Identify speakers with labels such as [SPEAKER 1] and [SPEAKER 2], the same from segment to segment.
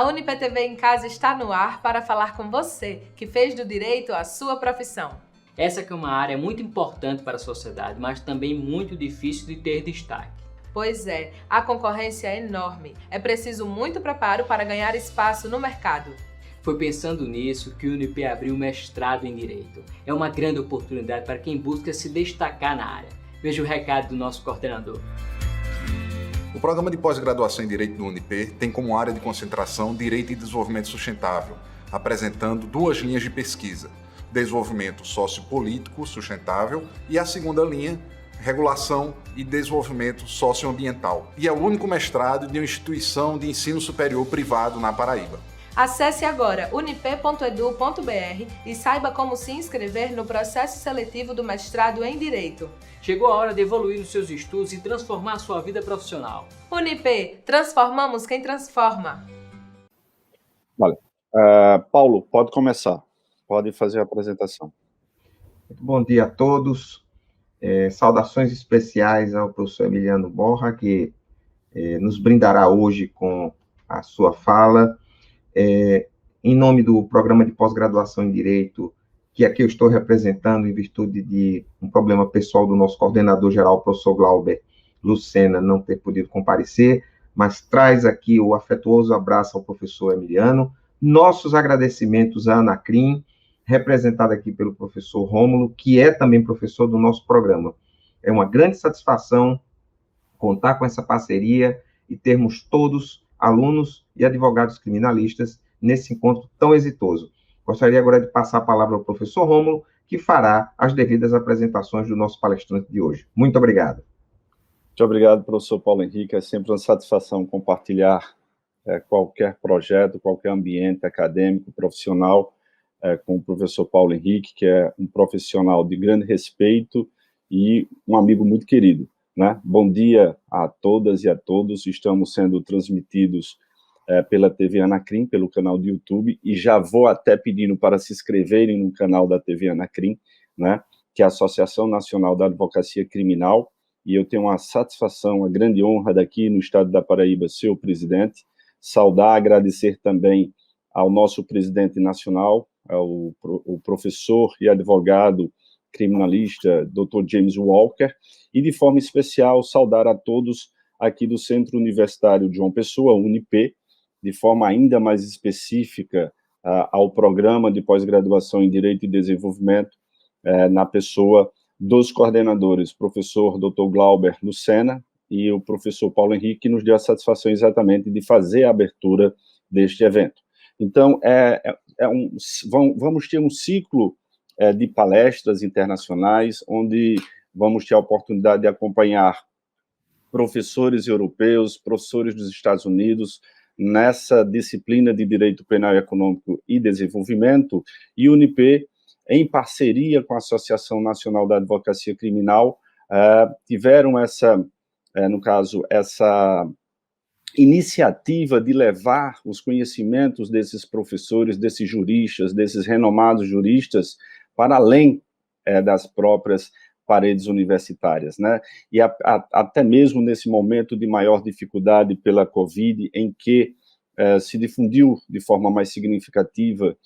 [SPEAKER 1] A UniPTV em Casa está no ar para falar com você, que fez do direito a sua profissão.
[SPEAKER 2] Essa que é uma área muito importante para a sociedade, mas também muito difícil de ter destaque.
[SPEAKER 1] Pois é, a concorrência é enorme. É preciso muito preparo para ganhar espaço no mercado.
[SPEAKER 2] Foi pensando nisso que o UniP abriu o mestrado em Direito. É uma grande oportunidade para quem busca se destacar na área. Veja o recado do nosso coordenador.
[SPEAKER 3] O programa de pós-graduação em Direito do UniP tem como área de concentração Direito e Desenvolvimento Sustentável, apresentando duas linhas de pesquisa: Desenvolvimento Sociopolítico Sustentável e a segunda linha, Regulação e Desenvolvimento Socioambiental. E é o único mestrado de uma instituição de ensino superior privado na Paraíba.
[SPEAKER 1] Acesse agora unip.edu.br e saiba como se inscrever no processo seletivo do mestrado em Direito.
[SPEAKER 2] Chegou a hora de evoluir nos seus estudos e transformar a sua vida profissional.
[SPEAKER 1] Unip, transformamos quem transforma.
[SPEAKER 4] Vale. Paulo, pode começar. Pode fazer a apresentação.
[SPEAKER 5] Muito bom dia a todos. Saudações especiais ao professor Emiliano Borra, que nos brindará hoje com a sua fala. Em nome do programa de pós-graduação em Direito, que aqui eu estou representando em virtude de um problema pessoal do nosso coordenador-geral, professor Glauber Lucena, não ter podido comparecer, mas traz aqui o afetuoso abraço ao professor Emiliano, nossos agradecimentos à Anacrim, representada aqui pelo professor Rômulo, que é também professor do nosso programa. É uma grande satisfação contar com essa parceria e termos todos alunos e advogados criminalistas nesse encontro tão exitoso. Gostaria agora de passar a palavra ao professor Rômulo, que fará as devidas apresentações do nosso palestrante de hoje. Muito obrigado.
[SPEAKER 4] Muito obrigado, professor Paulo Henrique. É sempre uma satisfação compartilhar qualquer projeto, qualquer ambiente acadêmico, profissional, com o professor Paulo Henrique, que é um profissional de grande respeito e um amigo muito querido, né? Bom dia a todas e a todos. Estamos sendo transmitidos pela TV Anacrim, pelo canal do YouTube, e já vou até pedindo para se inscreverem no canal da TV Anacrim, né, que é a Associação Nacional da Advocacia Criminal, e eu tenho uma satisfação, uma grande honra daqui no estado da Paraíba ser o presidente, saudar, agradecer também ao nosso presidente nacional, o professor e advogado criminalista, Dr. James Walker, e de forma especial saudar a todos aqui do Centro Universitário de João Pessoa, UniP, de forma ainda mais específica ao programa de pós-graduação em Direito e Desenvolvimento, na pessoa dos coordenadores, professor Dr. Glauber Lucena e o professor Paulo Henrique, que nos deu a satisfação exatamente de fazer a abertura deste evento. Então, vamos ter um ciclo de palestras internacionais, onde vamos ter a oportunidade de acompanhar professores europeus, professores dos Estados Unidos, nessa disciplina de Direito Penal Econômico e Desenvolvimento, e o UniP, em parceria com a Associação Nacional da Advocacia Criminal, tiveram essa iniciativa de levar os conhecimentos desses professores, desses juristas, desses renomados juristas, para além das próprias paredes universitárias, né? E até mesmo nesse momento de maior dificuldade pela Covid, em que se difundiu de forma mais significativa,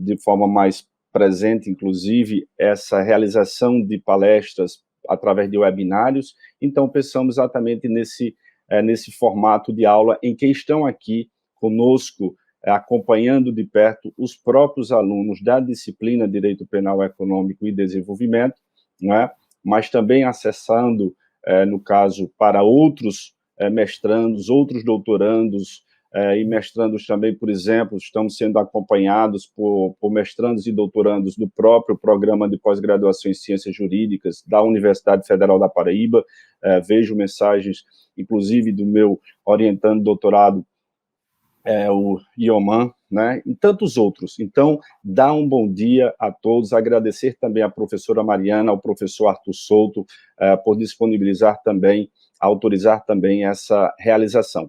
[SPEAKER 4] de forma mais presente, inclusive, essa realização de palestras através de webinários. Então, pensamos exatamente nesse formato de aula em que estão aqui conosco, acompanhando de perto os próprios alunos da disciplina Direito Penal Econômico e Desenvolvimento, né? Mas também acessando, no caso, para outros mestrandos, outros doutorandos e mestrandos também, por exemplo, estamos sendo acompanhados por mestrandos e doutorandos do próprio Programa de Pós-Graduação em Ciências Jurídicas da Universidade Federal da Paraíba. Vejo mensagens, inclusive, do meu orientando doutorado, o Ioman, né, e tantos outros. Então, dá um bom dia a todos, agradecer também à professora Mariana, ao professor Arthur Souto, por disponibilizar também, autorizar também essa realização.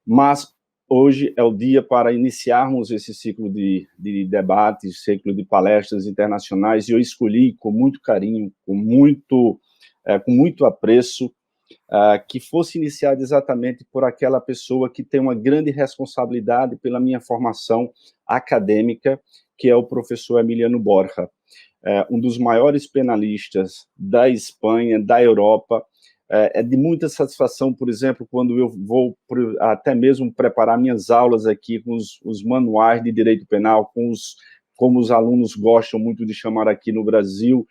[SPEAKER 4] Mas hoje é o dia para iniciarmos esse ciclo de debates, ciclo de palestras internacionais, e eu escolhi com muito carinho, com muito apreço, que fosse iniciada exatamente por aquela pessoa que tem uma grande responsabilidade pela minha formação acadêmica, que é o professor Emiliano Borja, um dos maiores penalistas da Espanha, da Europa. É de muita satisfação, por exemplo, quando eu vou até mesmo preparar minhas aulas aqui com os manuais de direito penal, como os alunos gostam muito de chamar aqui no Brasil,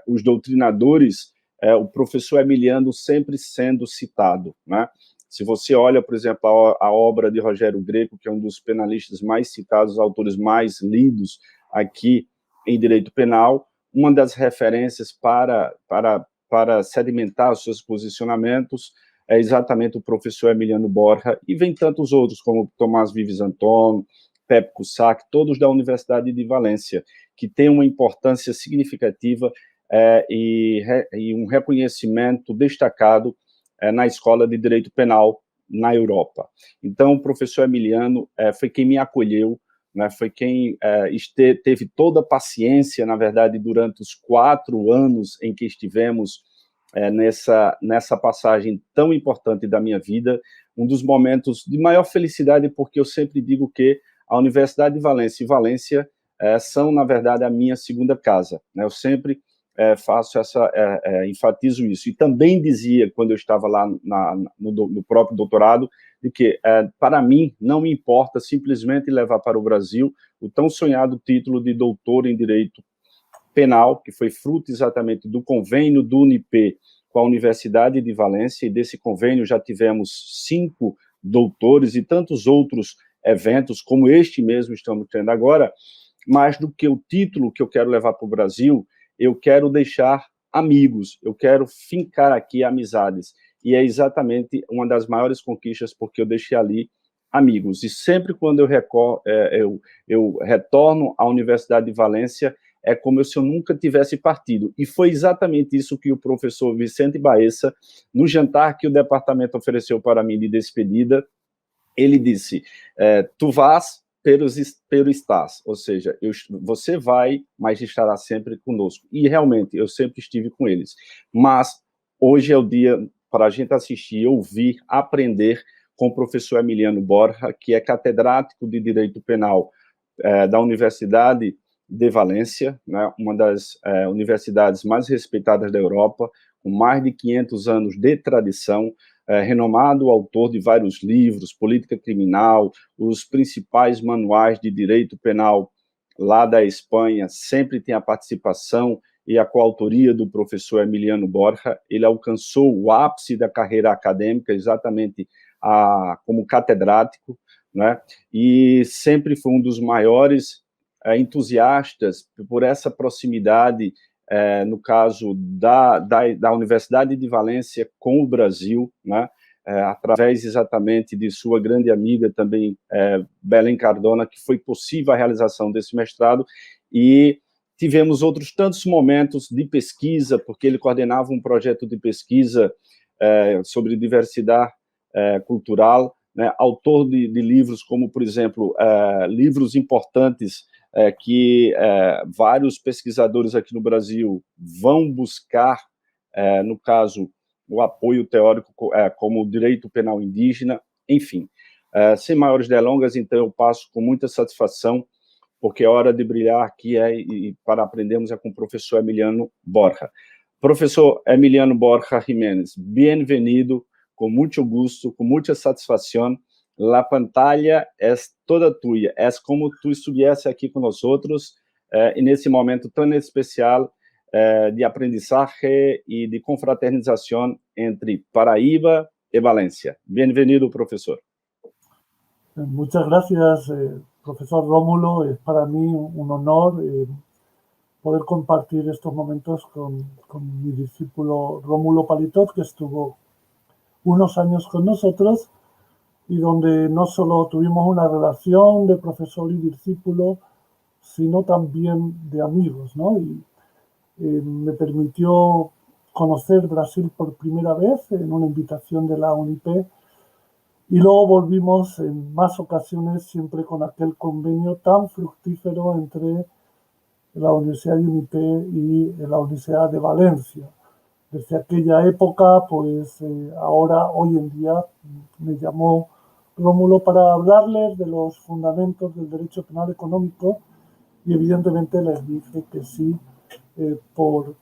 [SPEAKER 4] os doutrinadores, o professor Emiliano sempre sendo citado, né? Se você olha, por exemplo, a obra de Rogério Greco, que é um dos penalistas mais citados, os autores mais lidos aqui em direito penal, uma das referências para sedimentar os seus posicionamentos é exatamente o professor Emiliano Borja, e vem tantos outros, como Tomás Vives Antón, Pepe Cussac, todos da Universidade de Valência, que têm uma importância significativa e um reconhecimento destacado na Escola de Direito Penal na Europa. Então, o professor Emiliano foi quem me acolheu, né, foi quem teve toda a paciência, na verdade, durante os 4 anos em que estivemos nessa passagem tão importante da minha vida, um dos momentos de maior felicidade, porque eu sempre digo que a Universidade de Valência e Valência são, na verdade, a minha segunda casa, né? Eu sempre enfatizo isso. E também dizia, quando eu estava lá no próprio doutorado, de que, para mim, não me importa simplesmente levar para o Brasil o tão sonhado título de doutor em Direito Penal, que foi fruto exatamente do convênio do UNIP com a Universidade de Valência, e desse convênio já tivemos 5 doutores e tantos outros eventos, como este mesmo estamos tendo agora. Mais do que o título que eu quero levar para o Brasil, eu quero deixar amigos, eu quero fincar aqui amizades, e é exatamente uma das maiores conquistas, porque eu deixei ali amigos, e sempre quando eu retorno à Universidade de Valência, é como se eu nunca tivesse partido, e foi exatamente isso que o professor Vicente Baessa, no jantar que o departamento ofereceu para mim de despedida, ele disse, tu vas, pero estás, ou seja, você vai, mas estará sempre conosco. E realmente, eu sempre estive com eles. Mas hoje é o dia para a gente assistir, ouvir, aprender com o professor Emiliano Borja, que é catedrático de Direito Penal da Universidade de Valência, né, uma das universidades mais respeitadas da Europa, com mais de 500 anos de tradição, renomado autor de vários livros, Política Criminal, os principais manuais de direito penal lá da Espanha, sempre tem a participação e a coautoria do professor Emiliano Borja. Ele alcançou o ápice da carreira acadêmica exatamente como catedrático, né? E sempre foi um dos maiores entusiastas por essa proximidade, no caso da Universidade de Valência com o Brasil, né? Através exatamente de sua grande amiga também, Belém Cardona, que foi possível a realização desse mestrado, e tivemos outros tantos momentos de pesquisa, porque ele coordenava um projeto de pesquisa sobre diversidade cultural, né? Autor de livros como, por exemplo, livros importantes que vários pesquisadores aqui no Brasil vão buscar, no caso, o apoio teórico como o direito penal indígena, enfim. Sem maiores delongas, então, eu passo com muita satisfação, porque é hora de brilhar aqui e para aprendermos com o professor Emiliano Borja. Professor Emiliano Borja Jiménez, bem-vindo, com muito gosto, com muita satisfação. La pantalla es toda tuya, es como tú estuviese aquí con nosotros en ese momento tan especial de aprendizaje y de confraternización entre Paraíba y Valencia. Bienvenido, profesor.
[SPEAKER 6] Muchas gracias, profesor Rómulo. Es para mí un honor poder compartir estos momentos con mi discípulo Rómulo Palitot, que estuvo unos años con nosotros, y donde no solo tuvimos una relación de profesor y discípulo, sino también de amigos, ¿no? Y me permitió conocer Brasil por primera vez en una invitación de la UNIP, y luego volvimos en más ocasiones, siempre con aquel convenio tan fructífero entre la Universidad de UNIP y la Universidad de Valencia. desde aquella época, pues ahora, hoy en día, me llamó Rómulo para hablarles de los fundamentos del derecho penal económico y evidentemente les dije que sí, por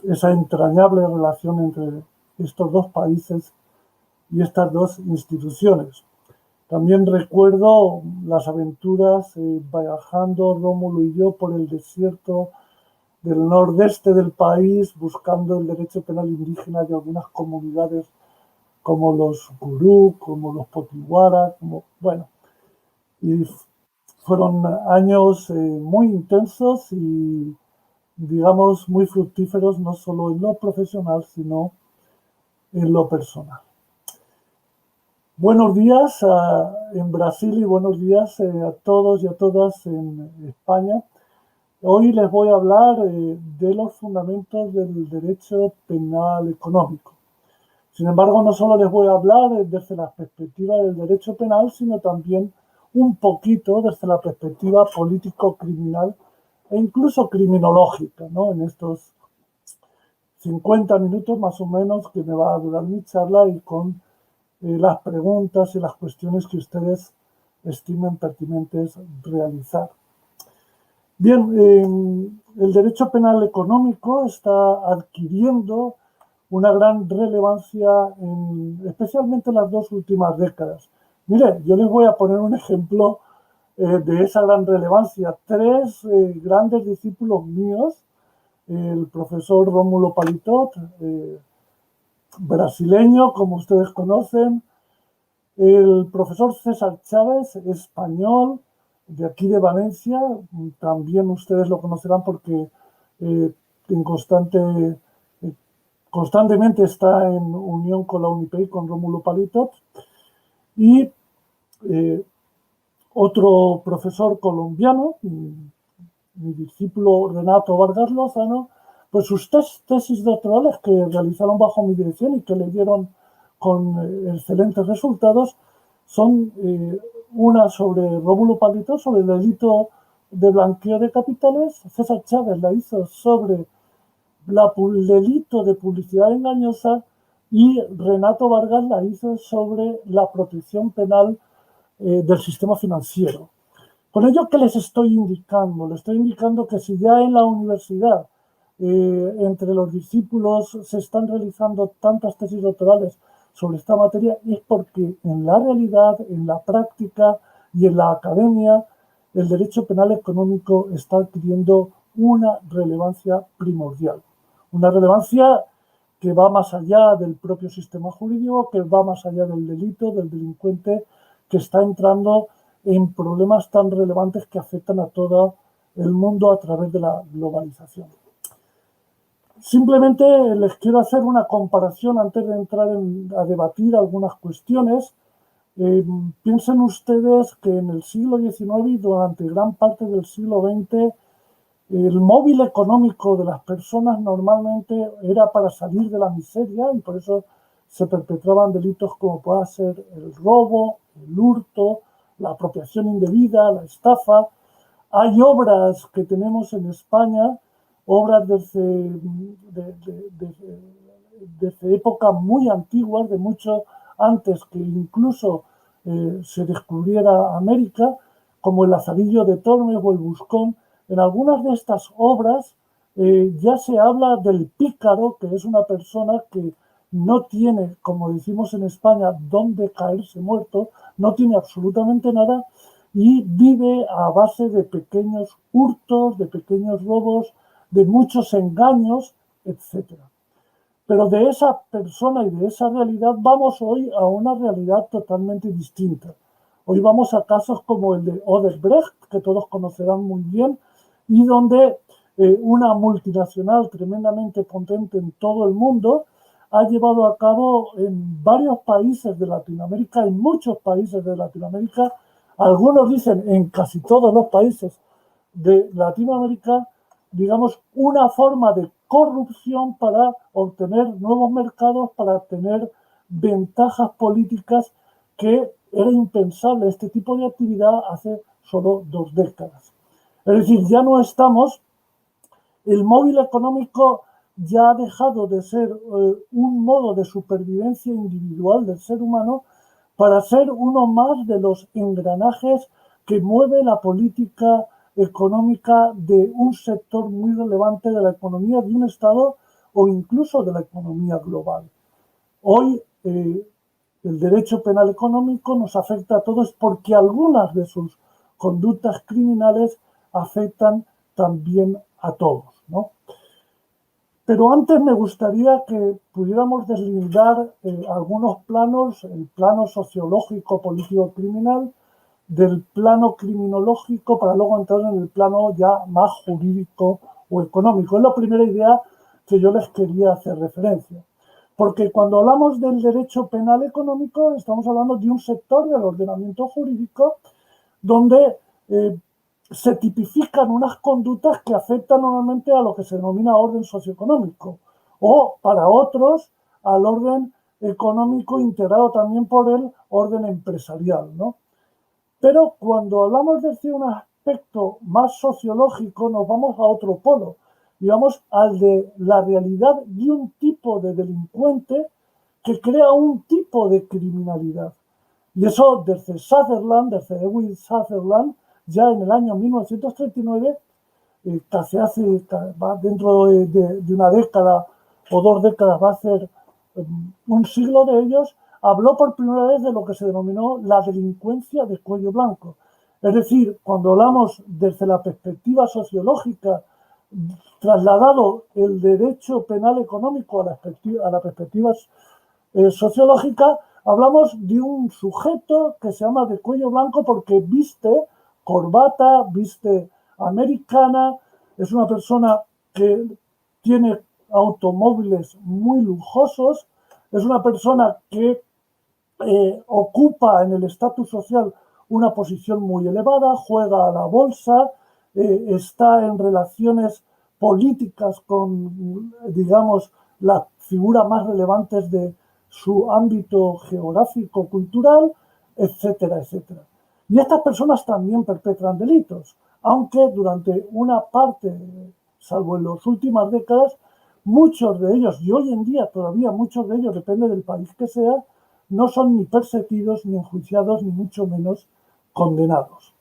[SPEAKER 6] esa entrañable relación entre estos dos países y estas dos instituciones. También recuerdo las aventuras viajando Rómulo y yo por el desierto del nordeste del país buscando el derecho penal indígena de algunas comunidades como los gurú, como los potiguara, y fueron años muy intensos y, digamos, muy fructíferos, no solo en lo profesional, sino en lo personal. Buenos días en Brasil y buenos días a todos y a todas en España. Hoy les voy a hablar de los fundamentos del derecho penal económico. Sin embargo, no solo les voy a hablar desde la perspectiva del derecho penal, sino también un poquito desde la perspectiva político-criminal e incluso criminológica, ¿no? En estos 50 minutos más o menos que me va a durar mi charla y con las preguntas y las cuestiones que ustedes estimen pertinentes realizar. Bien, el derecho penal económico está adquiriendo una gran relevancia, especialmente en las dos últimas décadas. Mire, yo les voy a poner un ejemplo de esa gran relevancia. Tres grandes discípulos míos, el profesor Rómulo Palitot, brasileño, como ustedes conocen, el profesor César Chávez, español, de aquí de Valencia, también ustedes lo conocerán porque constantemente está en unión con la UNIPEI, con Rómulo Palitot, y otro profesor colombiano, mi discípulo Renato Vargas Lozano, pues sus tesis doctorales que realizaron bajo mi dirección y que le dieron con excelentes resultados son una sobre Rómulo Palitot, sobre el delito de blanqueo de capitales. César Chávez la hizo sobre el delito de publicidad engañosa y Renato Vargas la hizo sobre la protección penal del sistema financiero. Con ello, ¿qué les estoy indicando? Les estoy indicando que si ya en la universidad, entre los discípulos, se están realizando tantas tesis doctorales sobre esta materia, es porque en la realidad, en la práctica y en la academia, el derecho penal económico está adquiriendo una relevancia primordial. Una relevancia que va más allá del propio sistema jurídico, que va más allá del delito, del delincuente, que está entrando en problemas tan relevantes que afectan a todo el mundo a través de la globalización. Simplemente les quiero hacer una comparación antes de entrar a debatir algunas cuestiones. Piensen ustedes que en el siglo XIX y durante gran parte del siglo XX el móvil económico de las personas normalmente era para salir de la miseria y por eso se perpetraban delitos como pueda ser el robo, el hurto, la apropiación indebida, la estafa. Hay obras que tenemos en España, obras desde épocas muy antiguas, de mucho antes que incluso se descubriera América, como el Lazarillo de Tormes o el Buscón. En algunas de estas obras ya se habla del pícaro, que es una persona que no tiene, como decimos en España, dónde caerse muerto, no tiene absolutamente nada y vive a base de pequeños hurtos, de pequeños robos, de muchos engaños, etc. Pero de esa persona y de esa realidad vamos hoy a una realidad totalmente distinta. Hoy vamos a casos como el de Odebrecht, que todos conocerán muy bien, y donde una multinacional tremendamente potente en todo el mundo ha llevado a cabo en varios países de Latinoamérica, en muchos países de Latinoamérica, algunos dicen en casi todos los países de Latinoamérica, digamos, una forma de corrupción para obtener nuevos mercados, para obtener ventajas políticas que era impensable este tipo de actividad hace solo 2 décadas. Es decir, ya no estamos, el móvil económico ya ha dejado de ser un modo de supervivencia individual del ser humano para ser uno más de los engranajes que mueve la política económica de un sector muy relevante de la economía de un Estado o incluso de la economía global. Hoy el derecho penal económico nos afecta a todos porque algunas de sus conductas criminales afectan también a todos, ¿no? Pero antes me gustaría que pudiéramos deslindar algunos planos, el plano sociológico, político, criminal, del plano criminológico, para luego entrar en el plano ya más jurídico o económico. Es la primera idea que yo les quería hacer referencia. Porque cuando hablamos del derecho penal económico, estamos hablando de un sector del ordenamiento jurídico donde se tipifican unas conductas que afectan normalmente a lo que se denomina orden socioeconómico o para otros al orden económico integrado también por el orden empresarial, ¿no? Pero cuando hablamos de un aspecto más sociológico nos vamos a otro polo y vamos al de la realidad de un tipo de delincuente que crea un tipo de criminalidad. Y eso desde Sutherland, desde Edwin Sutherland, ya en el año 1939, casi va dentro de una década o 2 décadas, va a ser un siglo de ellos, habló por primera vez de lo que se denominó la delincuencia de cuello blanco. Es decir, cuando hablamos desde la perspectiva sociológica, trasladado el derecho penal económico a la perspectiva sociológica, hablamos de un sujeto que se llama de cuello blanco porque viste corbata, viste americana, es una persona que tiene automóviles muy lujosos, es una persona que ocupa en el estatus social una posición muy elevada, juega a la bolsa, está en relaciones políticas con, digamos, las figuras más relevantes de su ámbito geográfico, cultural, etcétera, etcétera. Y estas personas también perpetran delitos, aunque durante una parte, salvo en las últimas décadas, muchos de ellos, y hoy en día todavía muchos de ellos, depende del país que sea, no son ni perseguidos, ni enjuiciados, ni mucho menos condenados.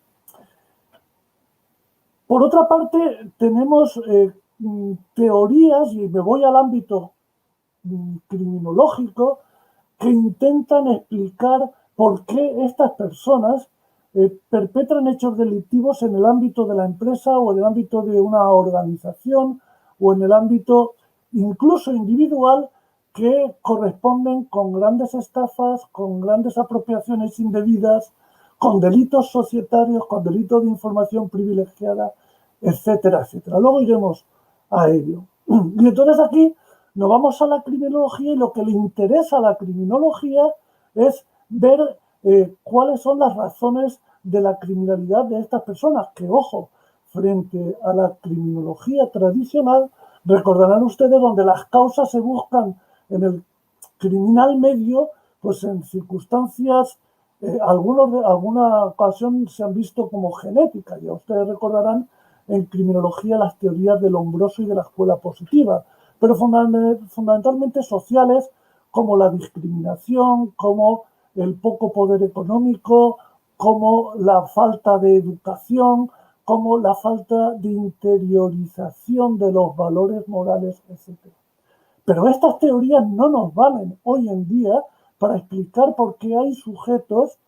[SPEAKER 6] Por otra parte, tenemos teorías, y me voy al ámbito criminológico, que intentan explicar por qué estas personas perpetran hechos delictivos en el ámbito de la empresa o en el ámbito de una organización o en el ámbito incluso individual, que corresponden con grandes estafas, con grandes apropiaciones indebidas, con delitos societarios, con delitos de información privilegiada, etcétera, etcétera. Luego iremos a ello. Y entonces aquí nos vamos a la criminología y lo que le interesa a la criminología es ver cuáles son las razones de la criminalidad de estas personas, que, ojo, frente a la criminología tradicional, recordarán ustedes donde las causas se buscan en el criminal medio, pues en circunstancias, alguna ocasión se han visto como genéticas. Ya ustedes recordarán en criminología las teorías del Lombroso y de la escuela positiva, pero fundamentalmente sociales, como la discriminación, como el poco poder económico, como la falta de educación, como la falta de interiorización de los valores morales, etc. Pero estas teorías no nos valen hoy en día para explicar por qué hay sujetos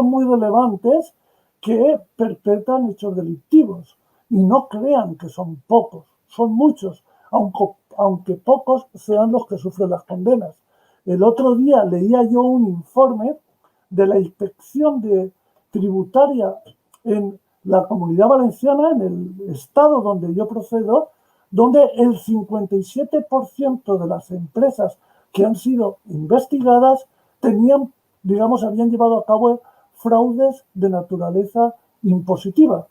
[SPEAKER 6] muy relevantes que perpetran hechos delictivos. Y no crean que son pocos, son muchos, aunque pocos sean los que sufren las condenas. El otro día leía yo un informe de la inspección tributaria en la Comunidad Valenciana, en el estado donde yo procedo, donde el 57% de las empresas que han sido investigadas habían llevado a cabo fraudes de naturaleza impositiva,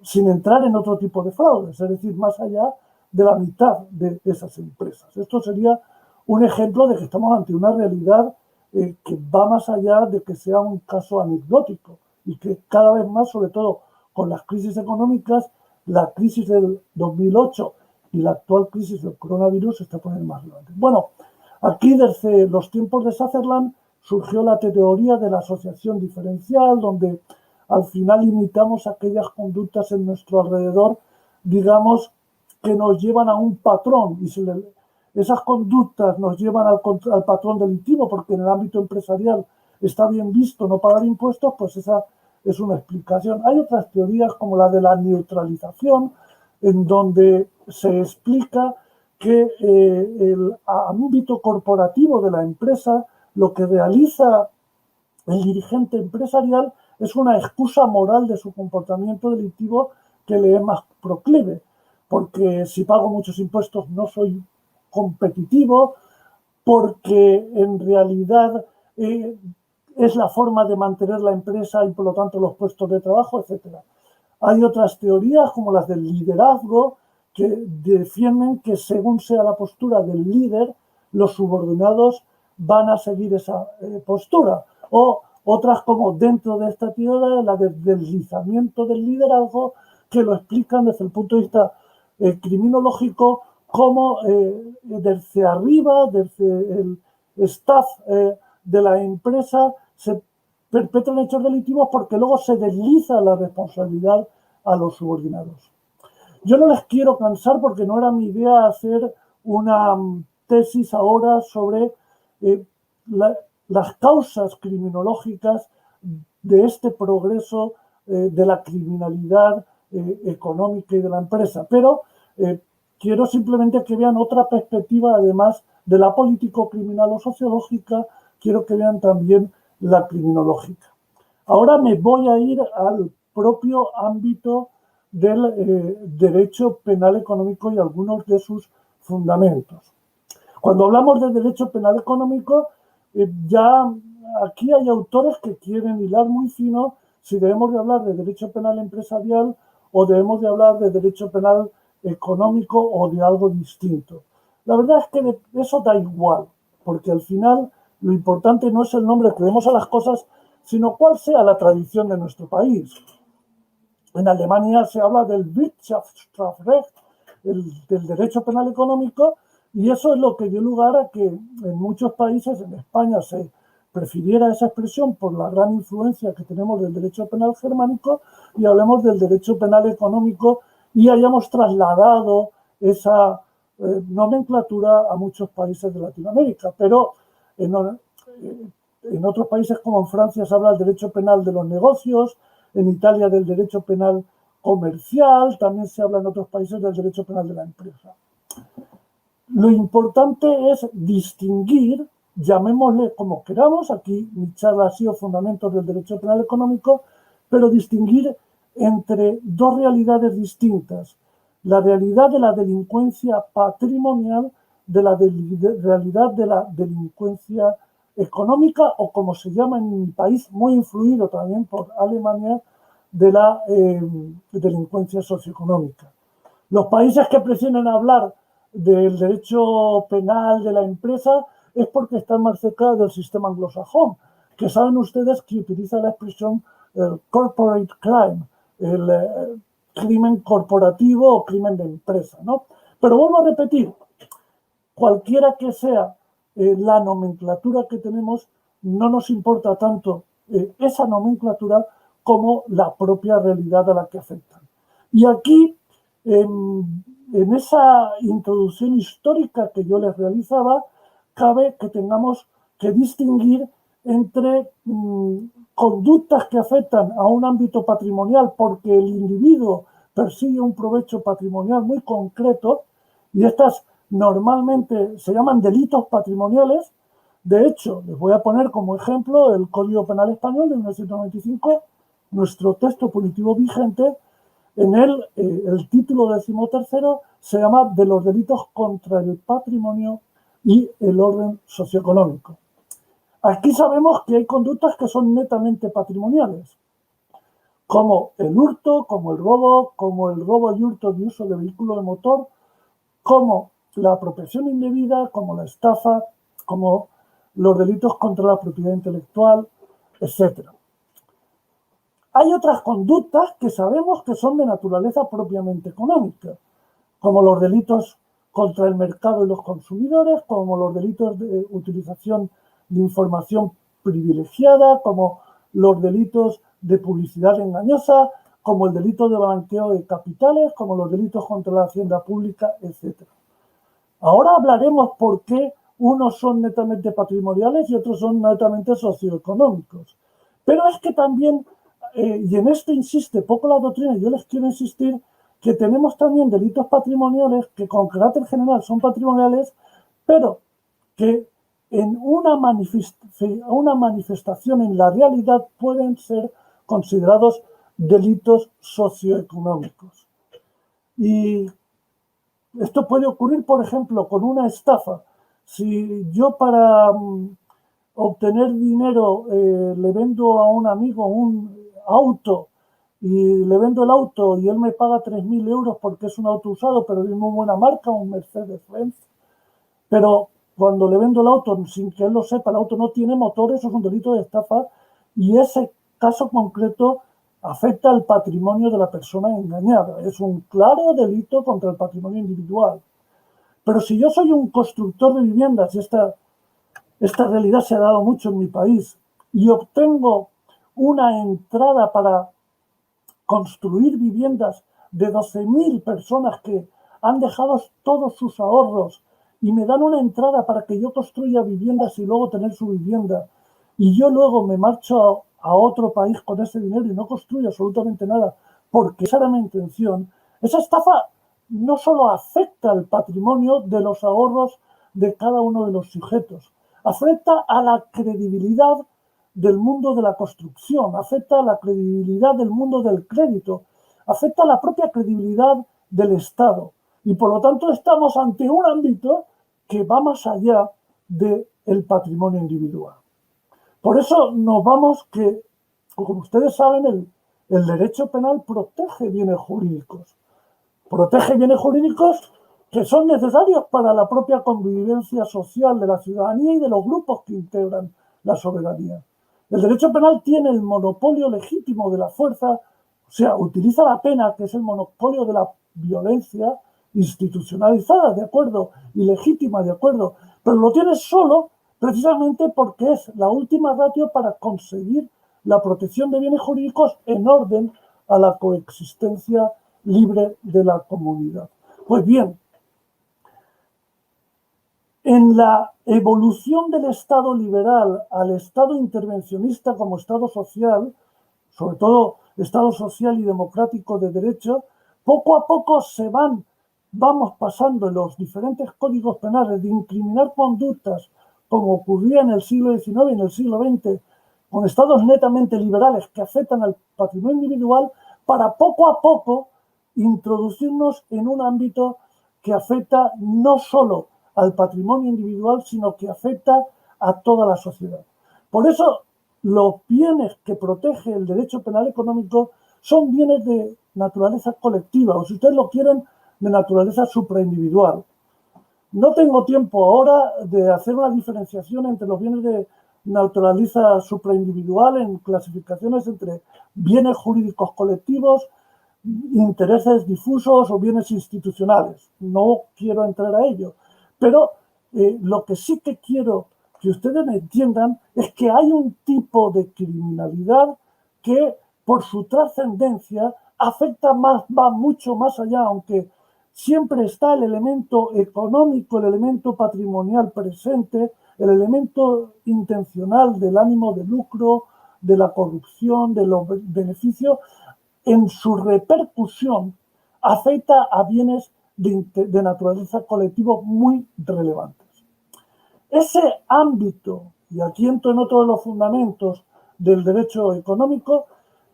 [SPEAKER 6] sin entrar en otro tipo de fraudes, es decir, más allá de la mitad de esas empresas. Esto sería un ejemplo de que estamos ante una realidad que va más allá de que sea un caso anecdótico y que cada vez más, sobre todo con las crisis económicas, la crisis del 2008 y la actual crisis del coronavirus se está poniendo más grande. Bueno, aquí desde los tiempos de Sutherland surgió la teoría de la asociación diferencial, donde al final imitamos aquellas conductas en nuestro alrededor, digamos, que nos llevan a un patrón, y esas conductas nos llevan al patrón delictivo, porque en el ámbito empresarial está bien visto no pagar impuestos, pues esa es una explicación. Hay otras teorías como la de la neutralización, en donde se explica que el ámbito corporativo de la empresa, lo que realiza el dirigente empresarial es una excusa moral de su comportamiento delictivo que le es más proclive, porque si pago muchos impuestos no soy competitivo, porque en realidad es la forma de mantener la empresa y por lo tanto los puestos de trabajo, etc. Hay otras teorías como las del liderazgo que defienden que según sea la postura del líder, los subordinados van a seguir esa postura. O otras como dentro de esta teoría, la del deslizamiento del liderazgo, que lo explican desde el punto de vista criminológico, como desde arriba, desde el staff de la empresa, se perpetran hechos delictivos porque luego se desliza la responsabilidad a los subordinados. Yo no les quiero cansar porque no era mi idea hacer una tesis ahora sobre las causas criminológicas de este progreso de la criminalidad económica y de la empresa, pero quiero simplemente que vean otra perspectiva, además de la político-criminal o sociológica, quiero que vean también la criminológica. Ahora me voy a ir al propio ámbito del derecho penal económico y algunos de sus fundamentos. Cuando hablamos de derecho penal económico, ya aquí hay autores que quieren hilar muy fino si debemos de hablar de derecho penal empresarial o debemos de hablar de derecho penal económico o de algo distinto. La verdad es que eso da igual, porque al final lo importante no es el nombre que demos a las cosas, sino cuál sea la tradición de nuestro país. En Alemania se habla del Wirtschaftsstrafrecht, del derecho penal económico, y eso es lo que dio lugar a que en muchos países, en España se prefiriera esa expresión por la gran influencia que tenemos del derecho penal germánico y hablemos del derecho penal económico y hayamos trasladado esa nomenclatura a muchos países de Latinoamérica. Pero en otros países como en Francia se habla del derecho penal de los negocios, en Italia del derecho penal comercial, también se habla en otros países del derecho penal de la empresa. Lo importante es distinguir, llamémosle como queramos, aquí mi charla ha sido fundamentos del derecho penal económico, pero distinguir entre dos realidades distintas. La realidad de la delincuencia patrimonial de la realidad de la delincuencia económica, o como se llama en mi país, muy influido también por Alemania, de la delincuencia socioeconómica. Los países que prefieren hablar del derecho penal de la empresa es porque están más cerca del sistema anglosajón, que saben ustedes que utiliza la expresión corporate crime, el crimen corporativo o crimen de empresa, ¿no? Pero vuelvo a repetir, cualquiera que sea la nomenclatura que tenemos, no nos importa tanto esa nomenclatura como la propia realidad a la que afectan. Y aquí, en esa introducción histórica que yo les realizaba, cabe que tengamos que distinguir entre conductas que afectan a un ámbito patrimonial porque el individuo persigue un provecho patrimonial muy concreto, y estas normalmente se llaman delitos patrimoniales. De hecho, les voy a poner como ejemplo el Código Penal Español de 1995, nuestro texto punitivo vigente. En él, el título 13º se llama de los delitos contra el patrimonio y el orden socioeconómico. Aquí sabemos que hay conductas que son netamente patrimoniales, como el hurto, como el robo y hurto de uso de vehículo de motor, como la apropiación indebida, como la estafa, como los delitos contra la propiedad intelectual, etc. Hay otras conductas que sabemos que son de naturaleza propiamente económica, como los delitos contra el mercado y los consumidores, como los delitos de utilización de información privilegiada, como los delitos de publicidad engañosa, como el delito de blanqueo de capitales, como los delitos contra la hacienda pública, etc. Ahora hablaremos por qué unos son netamente patrimoniales y otros son netamente socioeconómicos. Pero es que también, y en esto insiste poco la doctrina, y yo les quiero insistir, que tenemos también delitos patrimoniales que con carácter general son patrimoniales, pero que en una manifestación en la realidad pueden ser considerados delitos socioeconómicos. Y esto puede ocurrir, por ejemplo, con una estafa. Si yo para obtener dinero le vendo a un amigo un auto y le vendo el auto y él me paga 3.000 euros porque es un auto usado, pero de muy buena marca, un Mercedes-Benz, pero cuando le vendo el auto sin que él lo sepa, el auto no tiene motor, eso es un delito de estafa, y ese caso concreto afecta al patrimonio de la persona engañada. Es un claro delito contra el patrimonio individual. Pero si yo soy un constructor de viviendas, y esta realidad se ha dado mucho en mi país, y obtengo una entrada para construir viviendas de 12.000 personas que han dejado todos sus ahorros y me dan una entrada para que yo construya viviendas y luego tener su vivienda, y yo luego me marcho a otro país con ese dinero y no construyo absolutamente nada porque esa era mi intención, esa estafa no solo afecta al patrimonio de los ahorros de cada uno de los sujetos, afecta a la credibilidad del mundo de la construcción, afecta a la credibilidad del mundo del crédito, afecta a la propia credibilidad del Estado. Y por lo tanto estamos ante un ámbito que va más allá del patrimonio individual. Por eso nos vamos que, como ustedes saben, el derecho penal protege bienes jurídicos. Protege bienes jurídicos que son necesarios para la propia convivencia social de la ciudadanía y de los grupos que integran la soberanía. El derecho penal tiene el monopolio legítimo de la fuerza, o sea, utiliza la pena, que es el monopolio de la violencia institucionalizada, de acuerdo, y legítima, de acuerdo, pero lo tiene solo precisamente porque es la última ratio para conseguir la protección de bienes jurídicos en orden a la coexistencia libre de la comunidad. Pues bien, en la evolución del Estado liberal al Estado intervencionista como Estado social, sobre todo Estado social y democrático de derecho, poco a poco vamos pasando en los diferentes códigos penales de incriminar conductas, como ocurría en el siglo XIX y en el siglo XX, con estados netamente liberales que afectan al patrimonio individual, para poco a poco introducirnos en un ámbito que afecta no solo al patrimonio individual, sino que afecta a toda la sociedad. Por eso, los bienes que protege el derecho penal económico son bienes de naturaleza colectiva, o si ustedes lo quieren, de naturaleza supraindividual. No tengo tiempo ahora de hacer una diferenciación entre los bienes de naturaleza supraindividual en clasificaciones entre bienes jurídicos colectivos, intereses difusos o bienes institucionales. No quiero entrar a ello. Pero lo que sí que quiero que ustedes me entiendan es que hay un tipo de criminalidad que, por su trascendencia, afecta más, va mucho más allá, aunque siempre está el elemento económico, el elemento patrimonial presente, el elemento intencional del ánimo de lucro, de la corrupción, de los beneficios, en su repercusión afecta a bienes de naturaleza colectiva muy relevantes. Ese ámbito, y aquí entro en otro de los fundamentos del derecho económico,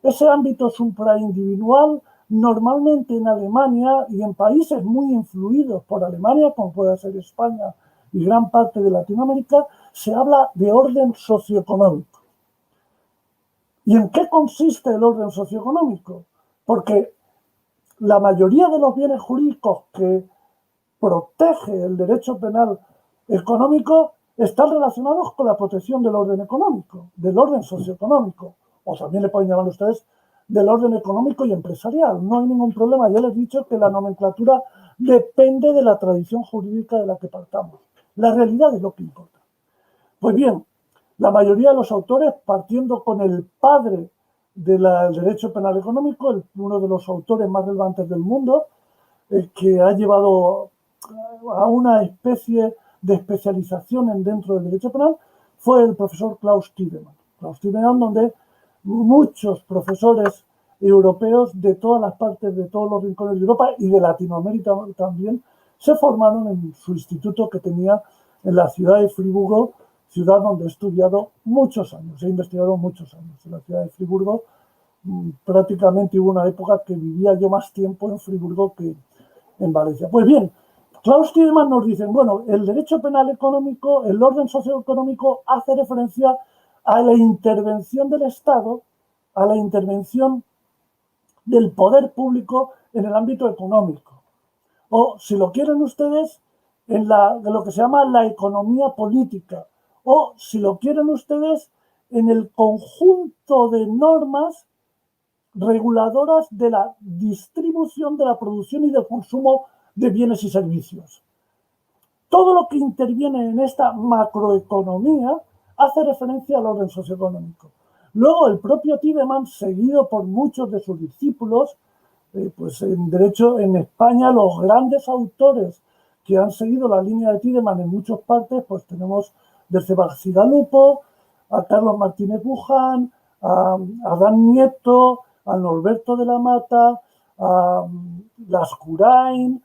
[SPEAKER 6] ese ámbito supraindividual, normalmente en Alemania y en países muy influidos por Alemania, como puede ser España y gran parte de Latinoamérica, se habla de orden socioeconómico. ¿Y en qué consiste el orden socioeconómico? Porque la mayoría de los bienes jurídicos que protege el derecho penal económico están relacionados con la protección del orden económico, del orden socioeconómico, o también le pueden llamar ustedes del orden económico y empresarial. No hay ningún problema. Ya les he dicho que la nomenclatura depende de la tradición jurídica de la que partamos. La realidad es lo que importa. Pues bien, la mayoría de los autores, partiendo con el padre del derecho penal económico, uno de los autores más relevantes del mundo, que ha llevado a una especie de especialización dentro del derecho penal, fue el profesor Klaus Tiedemann. Klaus Tiedemann, donde muchos profesores europeos de todas las partes, de todos los rincones de Europa y de Latinoamérica también, se formaron en su instituto que tenía en la ciudad de Friburgo, ciudad donde he estudiado muchos años, he investigado muchos años. En la ciudad de Friburgo prácticamente hubo una época que vivía yo más tiempo en Friburgo que en Valencia. Pues bien, Klaus Tiedemann nos dice, bueno, el derecho penal económico, el orden socioeconómico hace referencia a la intervención del Estado, a la intervención del poder público en el ámbito económico. O, si lo quieren ustedes, en lo que se llama la economía política. O, si lo quieren ustedes, en el conjunto de normas reguladoras de la distribución, de la producción y del consumo de bienes y servicios. Todo lo que interviene en esta macroeconomía hace referencia al orden socioeconómico. Luego, el propio Tiedemann, seguido por muchos de sus discípulos, pues en derecho en España, los grandes autores que han seguido la línea de Tiedemann en muchas partes, pues tenemos desde Barcigalupo, a Carlos Martínez Buján, a Adán Nieto, a Norberto de la Mata, a Lascurain,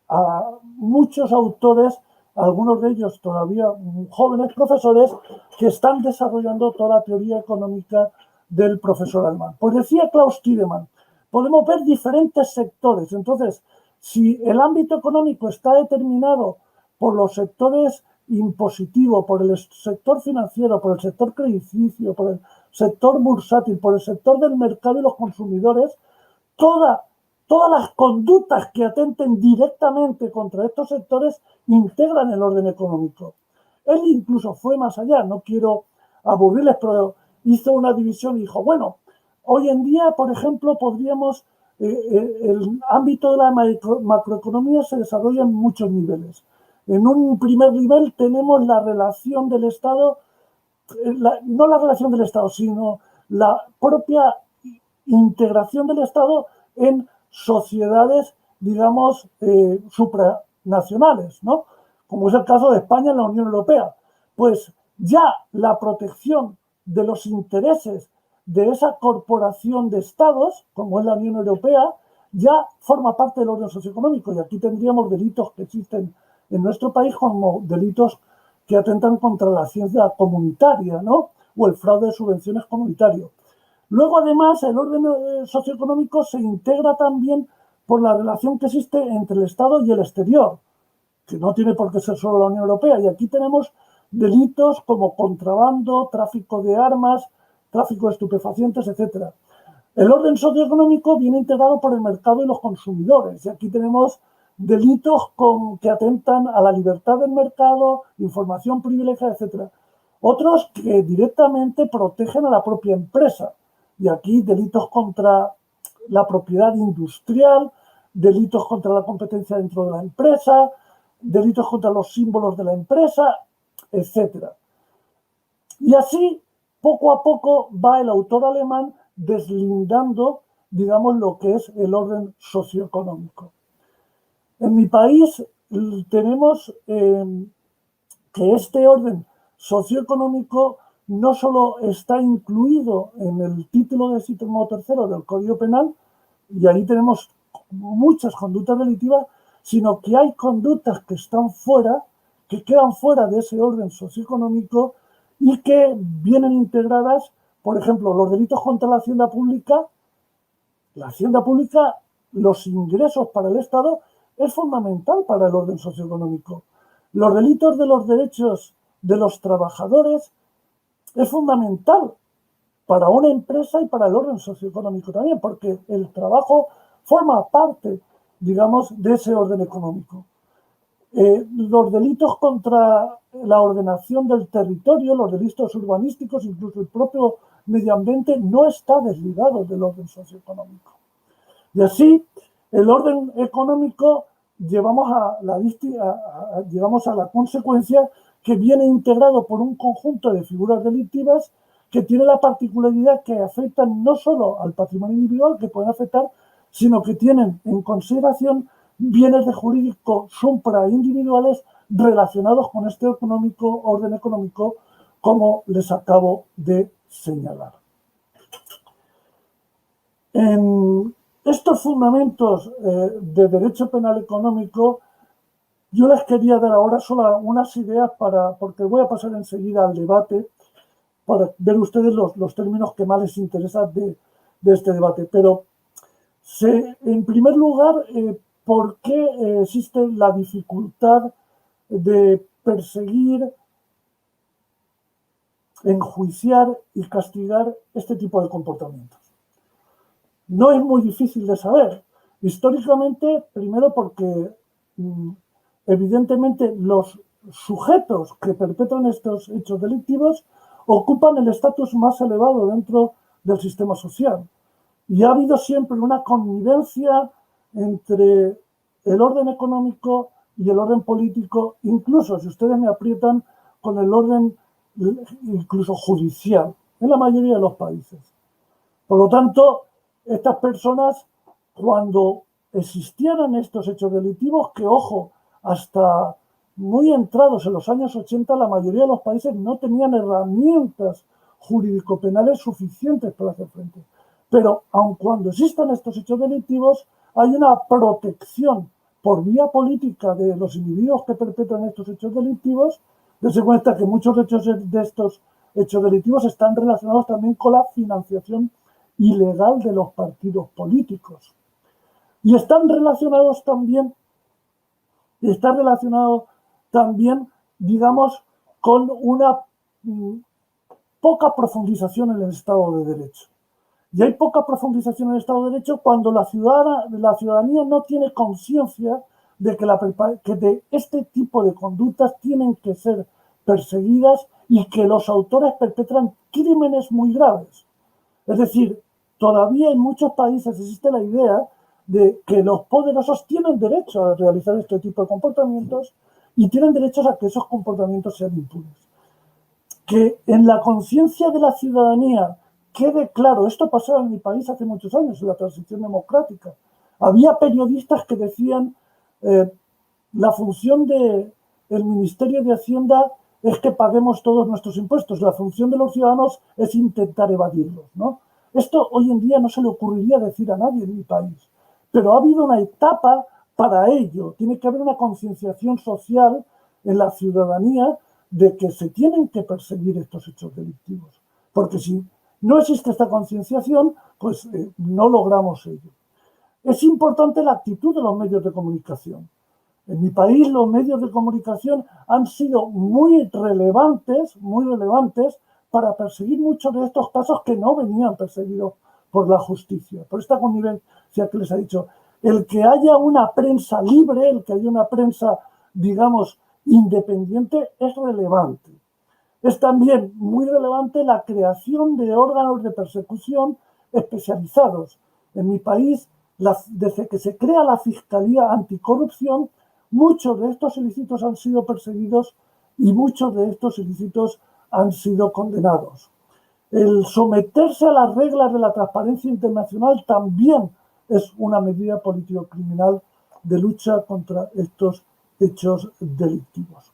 [SPEAKER 6] a muchos autores, algunos de ellos todavía jóvenes profesores, que están desarrollando toda la teoría económica del profesor alemán. Pues decía Klaus Tiedemann, podemos ver diferentes sectores. Entonces, si el ámbito económico está determinado por los sectores impositivos, por el sector financiero, por el sector crediticio, por el sector bursátil, por el sector del mercado y los consumidores, todas las conductas que atenten directamente contra estos sectores integran el orden económico. Él incluso fue más allá, no quiero aburrirles, pero hizo una división y dijo, bueno, hoy en día, por ejemplo, podríamos, el ámbito de la macroeconomía se desarrolla en muchos niveles. En un primer nivel tenemos la relación del Estado, no la relación del Estado, sino la propia integración del Estado en sociedades, digamos, supranacionales, ¿no? Como es el caso de España en la Unión Europea. Pues ya la protección de los intereses de esa corporación de estados, como es la Unión Europea, ya forma parte del orden socioeconómico. Y aquí tendríamos delitos que existen en nuestro país como delitos que atentan contra la ciencia comunitaria, ¿no? O el fraude de subvenciones comunitario. Luego, además, el orden socioeconómico se integra también por la relación que existe entre el Estado y el exterior, que no tiene por qué ser solo la Unión Europea. Y aquí tenemos delitos como contrabando, tráfico de armas, tráfico de estupefacientes, etc. El orden socioeconómico viene integrado por el mercado y los consumidores. Y aquí tenemos delitos que atentan a la libertad del mercado, información privilegiada, etc. Otros que directamente protegen a la propia empresa. Y aquí delitos contra la propiedad industrial, delitos contra la competencia dentro de la empresa, delitos contra los símbolos de la empresa, etc. Y así, poco a poco, va el autor alemán deslindando, digamos, lo que es el orden socioeconómico. En mi país tenemos que este orden socioeconómico no solo está incluido en el título decimotercero tercero del Código Penal, y ahí tenemos muchas conductas delictivas, sino que hay conductas que están fuera, que quedan fuera de ese orden socioeconómico y que vienen integradas, por ejemplo, los delitos contra la hacienda pública. La hacienda pública, los ingresos para el Estado, es fundamental para el orden socioeconómico. Los delitos de los derechos de los trabajadores es fundamental para una empresa y para el orden socioeconómico también, porque el trabajo forma parte, digamos, de ese orden económico. Los delitos contra la ordenación del territorio, los delitos urbanísticos, incluso el propio medio ambiente, no está desligado del orden socioeconómico. Y así, el orden económico llegamos a la consecuencia que viene integrado por un conjunto de figuras delictivas que tiene la particularidad que afectan no solo al patrimonio individual, que pueden afectar, sino que tienen en consideración bienes de jurídico supraindividuales relacionados con este orden económico, como les acabo de señalar. En estos fundamentos de derecho penal económico, yo les quería dar ahora solo unas ideas porque voy a pasar enseguida al debate para ver ustedes los términos que más les interesan de este debate. Pero, en primer lugar, ¿por qué existe la dificultad de perseguir, enjuiciar y castigar este tipo de comportamientos? No es muy difícil de saber. Históricamente, primero porque evidentemente los sujetos que perpetran estos hechos delictivos ocupan el estatus más elevado dentro del sistema social. Y ha habido siempre una connivencia entre el orden económico y el orden político, incluso, si ustedes me aprietan, con el orden incluso judicial, en la mayoría de los países. Por lo tanto, estas personas, cuando existieran estos hechos delictivos, que ojo, hasta muy entrados en los años 80, la mayoría de los países no tenían herramientas jurídico-penales suficientes para hacer frente. Pero aun cuando existan estos hechos delictivos, hay una protección por vía política de los individuos que perpetran estos hechos delictivos. Dense cuenta que muchos de estos hechos delictivos están relacionados también con la financiación ilegal de los partidos políticos. Y están relacionados también, digamos, con una poca profundización en el Estado de Derecho. Y hay poca profundización en el Estado de Derecho cuando la ciudadanía no tiene conciencia de que de este tipo de conductas tienen que ser perseguidas y que los autores perpetran crímenes muy graves. Es decir, todavía en muchos países existe la idea de que los poderosos tienen derecho a realizar este tipo de comportamientos y tienen derecho a que esos comportamientos sean impunes. Que en la conciencia de la ciudadanía quede claro, esto pasaba en mi país hace muchos años, en la transición democrática. Había periodistas que decían la función del Ministerio de Hacienda es que paguemos todos nuestros impuestos, la función de los ciudadanos es intentar evadirlos, ¿no? Esto hoy en día no se le ocurriría decir a nadie en mi país, pero ha habido una etapa para ello. Tiene que haber una concienciación social en la ciudadanía de que se tienen que perseguir estos hechos delictivos, porque si no existe esta concienciación, pues no logramos ello. Es importante la actitud de los medios de comunicación. En mi país los medios de comunicación han sido muy relevantes para perseguir muchos de estos casos que no venían perseguidos por la justicia, por esta connivencia que les he dicho. El que haya una prensa libre, el que haya una prensa, digamos, independiente, es relevante. Es también muy relevante la creación de órganos de persecución especializados. En mi país, desde que se crea la Fiscalía Anticorrupción, muchos de estos ilícitos han sido perseguidos y muchos de estos ilícitos han sido condenados. El someterse a las reglas de la transparencia internacional también es una medida político-criminal de lucha contra estos hechos delictivos.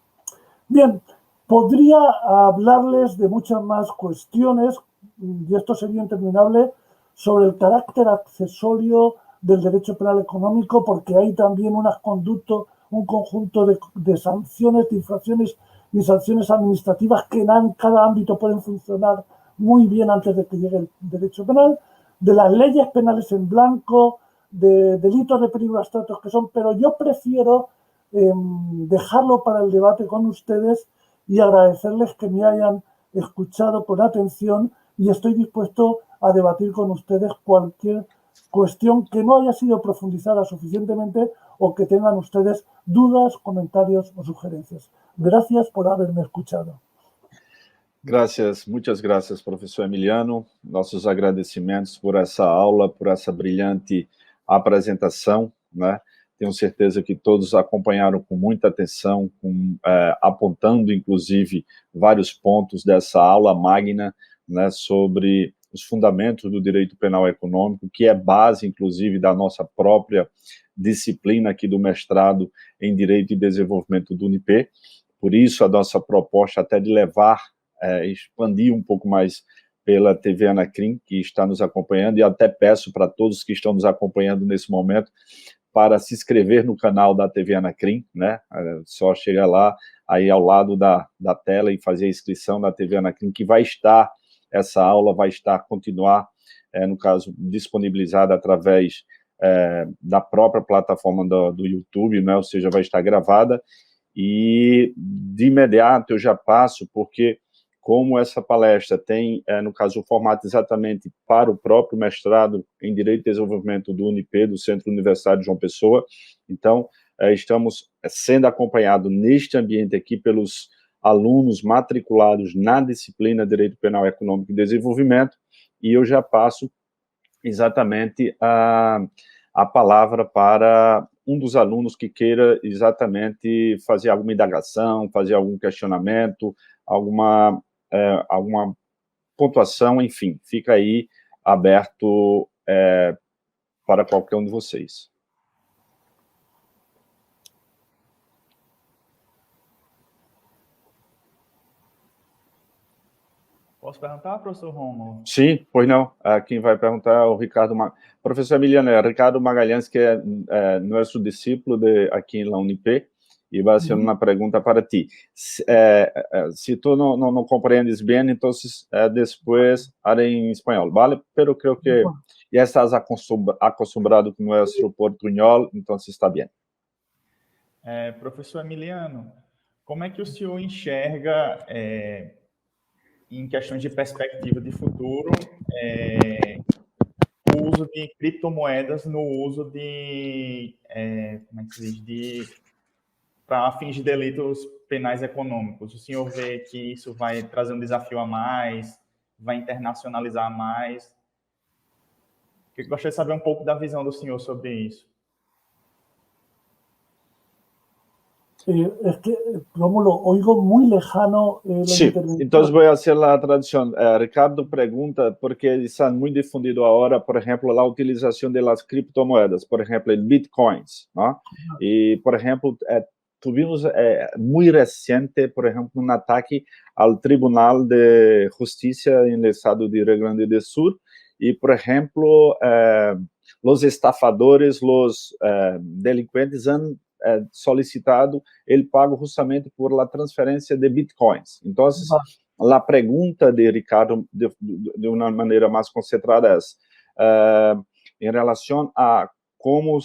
[SPEAKER 6] Bien, podría hablarles de muchas más cuestiones, y esto sería interminable, sobre el carácter accesorio del derecho penal económico, porque hay también un conjunto de sanciones, de infracciones y sanciones administrativas que en cada ámbito pueden funcionar muy bien antes de que llegue el derecho penal, de las leyes penales en blanco, de delitos de peligro abstractos que son, pero yo prefiero dejarlo para el debate con ustedes y agradecerles que me hayan escuchado con atención y estoy dispuesto a debatir con ustedes cualquier cuestión que no haya sido profundizada suficientemente o que tengan ustedes dudas, comentarios o sugerencias. Gracias por haberme escuchado.
[SPEAKER 4] Muitas graças, professor Emiliano. Nossos agradecimentos por essa aula, por essa brilhante apresentação, né? Tenho certeza que todos acompanharam com muita atenção, apontando, inclusive, vários pontos dessa aula magna, né, sobre os fundamentos do direito penal econômico, que é base, inclusive, da nossa própria disciplina aqui do mestrado em Direito e Desenvolvimento do UNIP. Por isso, a nossa proposta até de levar, expandir um pouco mais pela TV Anacrim, que está nos acompanhando, e até peço para todos que estão nos acompanhando nesse momento, para se inscrever no canal da TV Anacrim, né? É só chegar lá, aí ao lado da tela e fazer a inscrição na TV Anacrim, que vai estar, essa aula vai estar, continuar, no caso, disponibilizada através da própria plataforma do YouTube, né? Ou seja, vai estar gravada, e de imediato eu já passo, porque como essa palestra tem, no caso, o formato exatamente para o próprio mestrado em Direito e Desenvolvimento do UNIP, do Centro Universitário de João Pessoa, então, estamos sendo acompanhados neste ambiente aqui pelos alunos matriculados na disciplina Direito Penal Econômico e Desenvolvimento, e eu já passo exatamente a palavra para um dos alunos que queira exatamente fazer alguma indagação, fazer algum questionamento, alguma pontuação, enfim, fica aí aberto para qualquer um de vocês.
[SPEAKER 7] Posso perguntar, professor Romulo?
[SPEAKER 4] Sim, pois não. Quem vai perguntar é o Ricardo Professor Emiliano, é Ricardo Magalhães, que é nosso discípulo aqui na Unip, e vai ser uma pergunta para ti. Se tu não compreendes bem, então depois haré em espanhol, ¿vale? Pero creo que ya estás acostumbrado com nosso portunhol, então está bem.
[SPEAKER 7] Professor Emiliano, como é que o senhor enxerga, em questões de perspectiva de futuro, o uso de criptomoedas no uso de, como é que se diz, para fins de delitos penais econômicos? O senhor vê que isso vai trazer um desafio a mais, vai internacionalizar mais? Eu gostaria de saber um pouco da visão do senhor sobre isso.
[SPEAKER 6] Es que, Rómulo, oigo muy lejano la
[SPEAKER 4] intervención. Entonces voy a hacer la traducción. Ricardo pregunta, porque está muy difundido ahora, por ejemplo, la utilización de las criptomoedas, por ejemplo, el Bitcoins, ¿no? Y, por ejemplo, tuvimos muy reciente, por ejemplo, un ataque al Tribunal de Justicia en el estado de Rio Grande do Sul, y, por ejemplo, los estafadores, los delincuentes han solicitado el pago justamente por la transferencia de bitcoins. Entonces, la pregunta de Ricardo, de una manera más concentrada, es en relación a cómo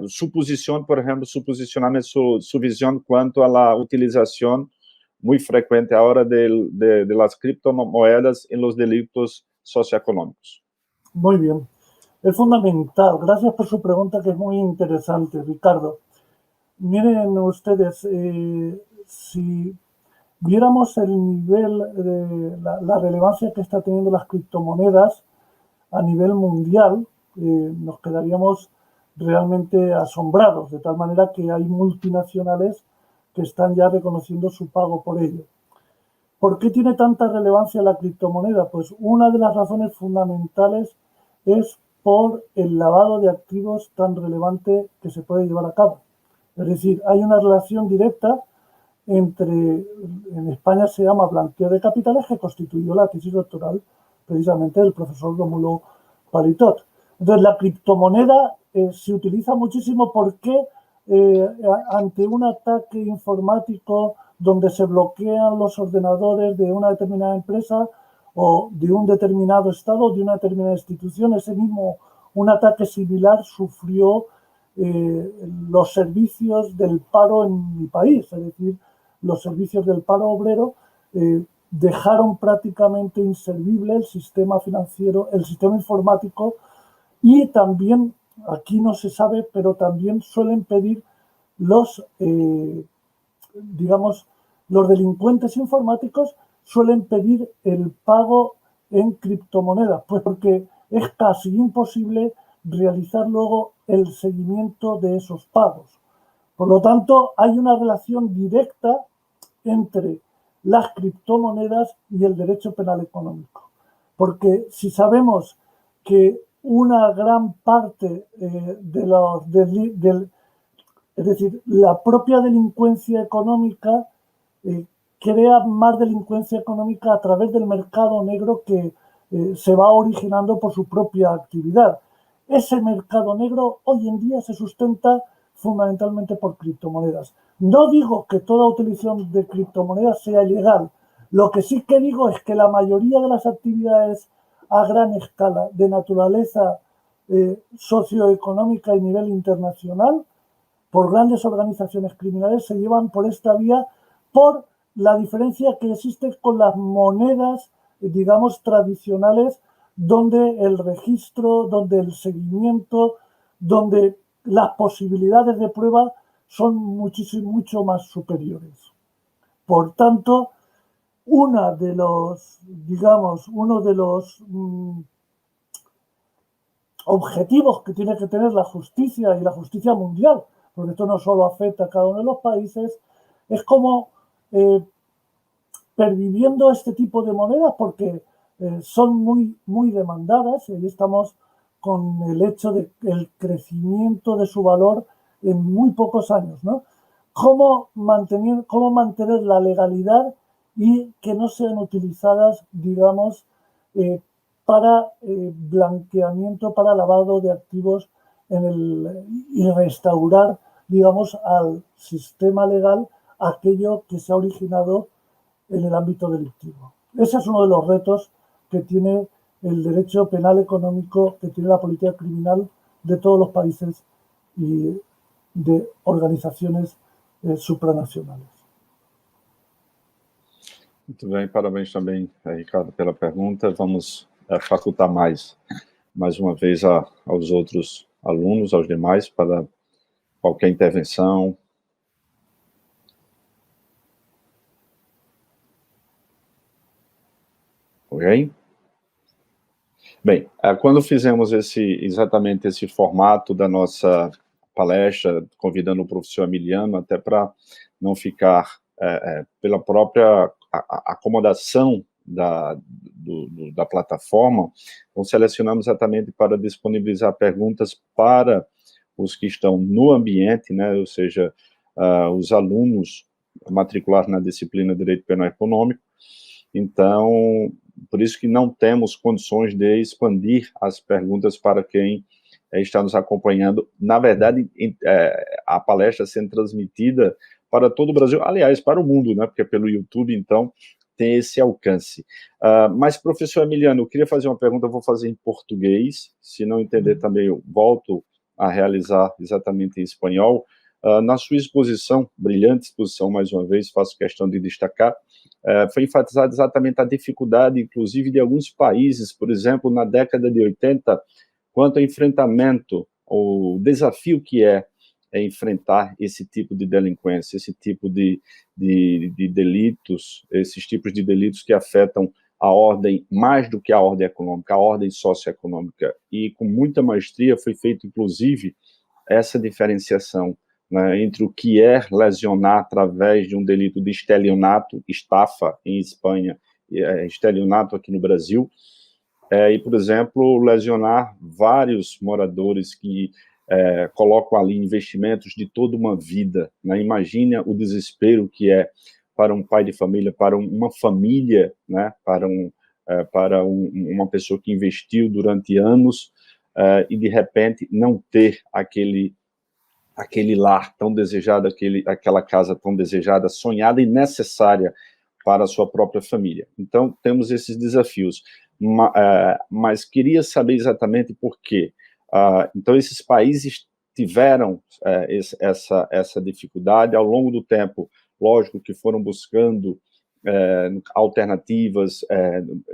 [SPEAKER 4] su posición, por ejemplo, su posicionamiento, su visión cuanto a la utilización muy frecuente ahora de las criptomoedas en los delitos socioeconómicos.
[SPEAKER 6] Muy bien. Es fundamental. Gracias por su pregunta, que es muy interesante, Ricardo. Miren ustedes, si viéramos el nivel de la relevancia que está teniendo las criptomonedas a nivel mundial, nos quedaríamos realmente asombrados, de tal manera que hay multinacionales que están ya reconociendo su pago por ello. ¿Por qué tiene tanta relevancia la criptomoneda? Pues una de las razones fundamentales es por el lavado de activos tan relevante que se puede llevar a cabo. Es decir, hay una relación directa entre, en España se llama blanqueo de capitales, que constituyó la tesis doctoral precisamente del profesor Rómulo Palitot. Entonces, la criptomoneda se utiliza muchísimo porque ante un ataque informático donde se bloquean los ordenadores de una determinada empresa o de un determinado estado o de una determinada institución, un ataque similar sufrió los servicios del paro en mi país, es decir, los servicios del paro obrero dejaron prácticamente inservible el sistema financiero, el sistema informático, y también, aquí no se sabe, pero también suelen pedir los delincuentes informáticos suelen pedir el pago en criptomonedas, pues porque es casi imposible realizar luego el seguimiento de esos pagos. Por lo tanto, hay una relación directa entre las criptomonedas y el derecho penal económico. Porque si sabemos que una gran parte es decir, la propia delincuencia económica crea más delincuencia económica a través del mercado negro que se va originando por su propia actividad. Ese mercado negro hoy en día se sustenta fundamentalmente por criptomonedas. No digo que toda utilización de criptomonedas sea ilegal. Lo que sí que digo es que la mayoría de las actividades a gran escala de naturaleza socioeconómica y nivel internacional por grandes organizaciones criminales se llevan por esta vía por la diferencia que existe con las monedas, digamos, tradicionales, donde el registro, donde el seguimiento, donde las posibilidades de prueba son mucho más superiores. Por tanto, uno de los objetivos que tiene que tener la justicia y la justicia mundial, porque esto no solo afecta a cada uno de los países, es como perviviendo este tipo de monedas, porque son muy demandadas, y ahí estamos con el hecho de el crecimiento de su valor en muy pocos años, ¿no? ¿Cómo mantener la legalidad y que no sean utilizadas, digamos, para blanqueamiento, para lavado de activos y restaurar, digamos, al sistema legal aquello que se ha originado en el ámbito delictivo? Ese es uno de los retos que tiene el derecho penal económico, que tiene la política criminal de todos los países y de organizaciones supranacionales.
[SPEAKER 4] Muito bem, parabéns também, Ricardo, pela pergunta. Vamos facultar mais uma vez aos outros alunos, aos demais, para qualquer intervenção. Ok? Bem, quando fizemos exatamente esse formato da nossa palestra, convidando o professor Emiliano, até para não ficar pela própria acomodação da plataforma, então selecionamos exatamente para disponibilizar perguntas para os que estão no ambiente, né, ou seja, os alunos matriculados na disciplina de Direito Penal Econômico. Então, por isso que não temos condições de expandir as perguntas para quem está nos acompanhando. Na verdade, a palestra sendo transmitida para todo o Brasil, aliás, para o mundo, né, porque pelo YouTube, então, tem esse alcance. Mas, professor Emiliano, eu queria fazer uma pergunta, eu vou fazer em português, se não entender também eu volto a realizar exatamente em espanhol. Na sua exposição, brilhante exposição, mais uma vez, faço questão de destacar, foi enfatizada exatamente a dificuldade, inclusive, de alguns países, por exemplo, na década de 80, quanto ao enfrentamento, o desafio que é enfrentar esse tipo de delinquência, esse tipo de delitos, esses tipos de delitos que afetam a ordem, mais do que a ordem econômica, a ordem socioeconômica. E com muita maestria foi feita, inclusive, essa diferenciação, né, entre o que é lesionar através de um delito de estelionato, estafa em Espanha, estelionato aqui no Brasil, e, por exemplo, lesionar vários moradores que colocam ali investimentos de toda uma vida, né? Imagina o desespero que é para um pai de família, para uma família, né? Para uma pessoa que investiu durante anos e, de repente, não ter aquele lar tão desejado, aquela casa tão desejada, sonhada e necessária para a sua própria família. Então, temos esses desafios. Mas queria saber exatamente por quê. Então, esses países tiveram essa dificuldade ao longo do tempo, lógico que foram buscando alternativas,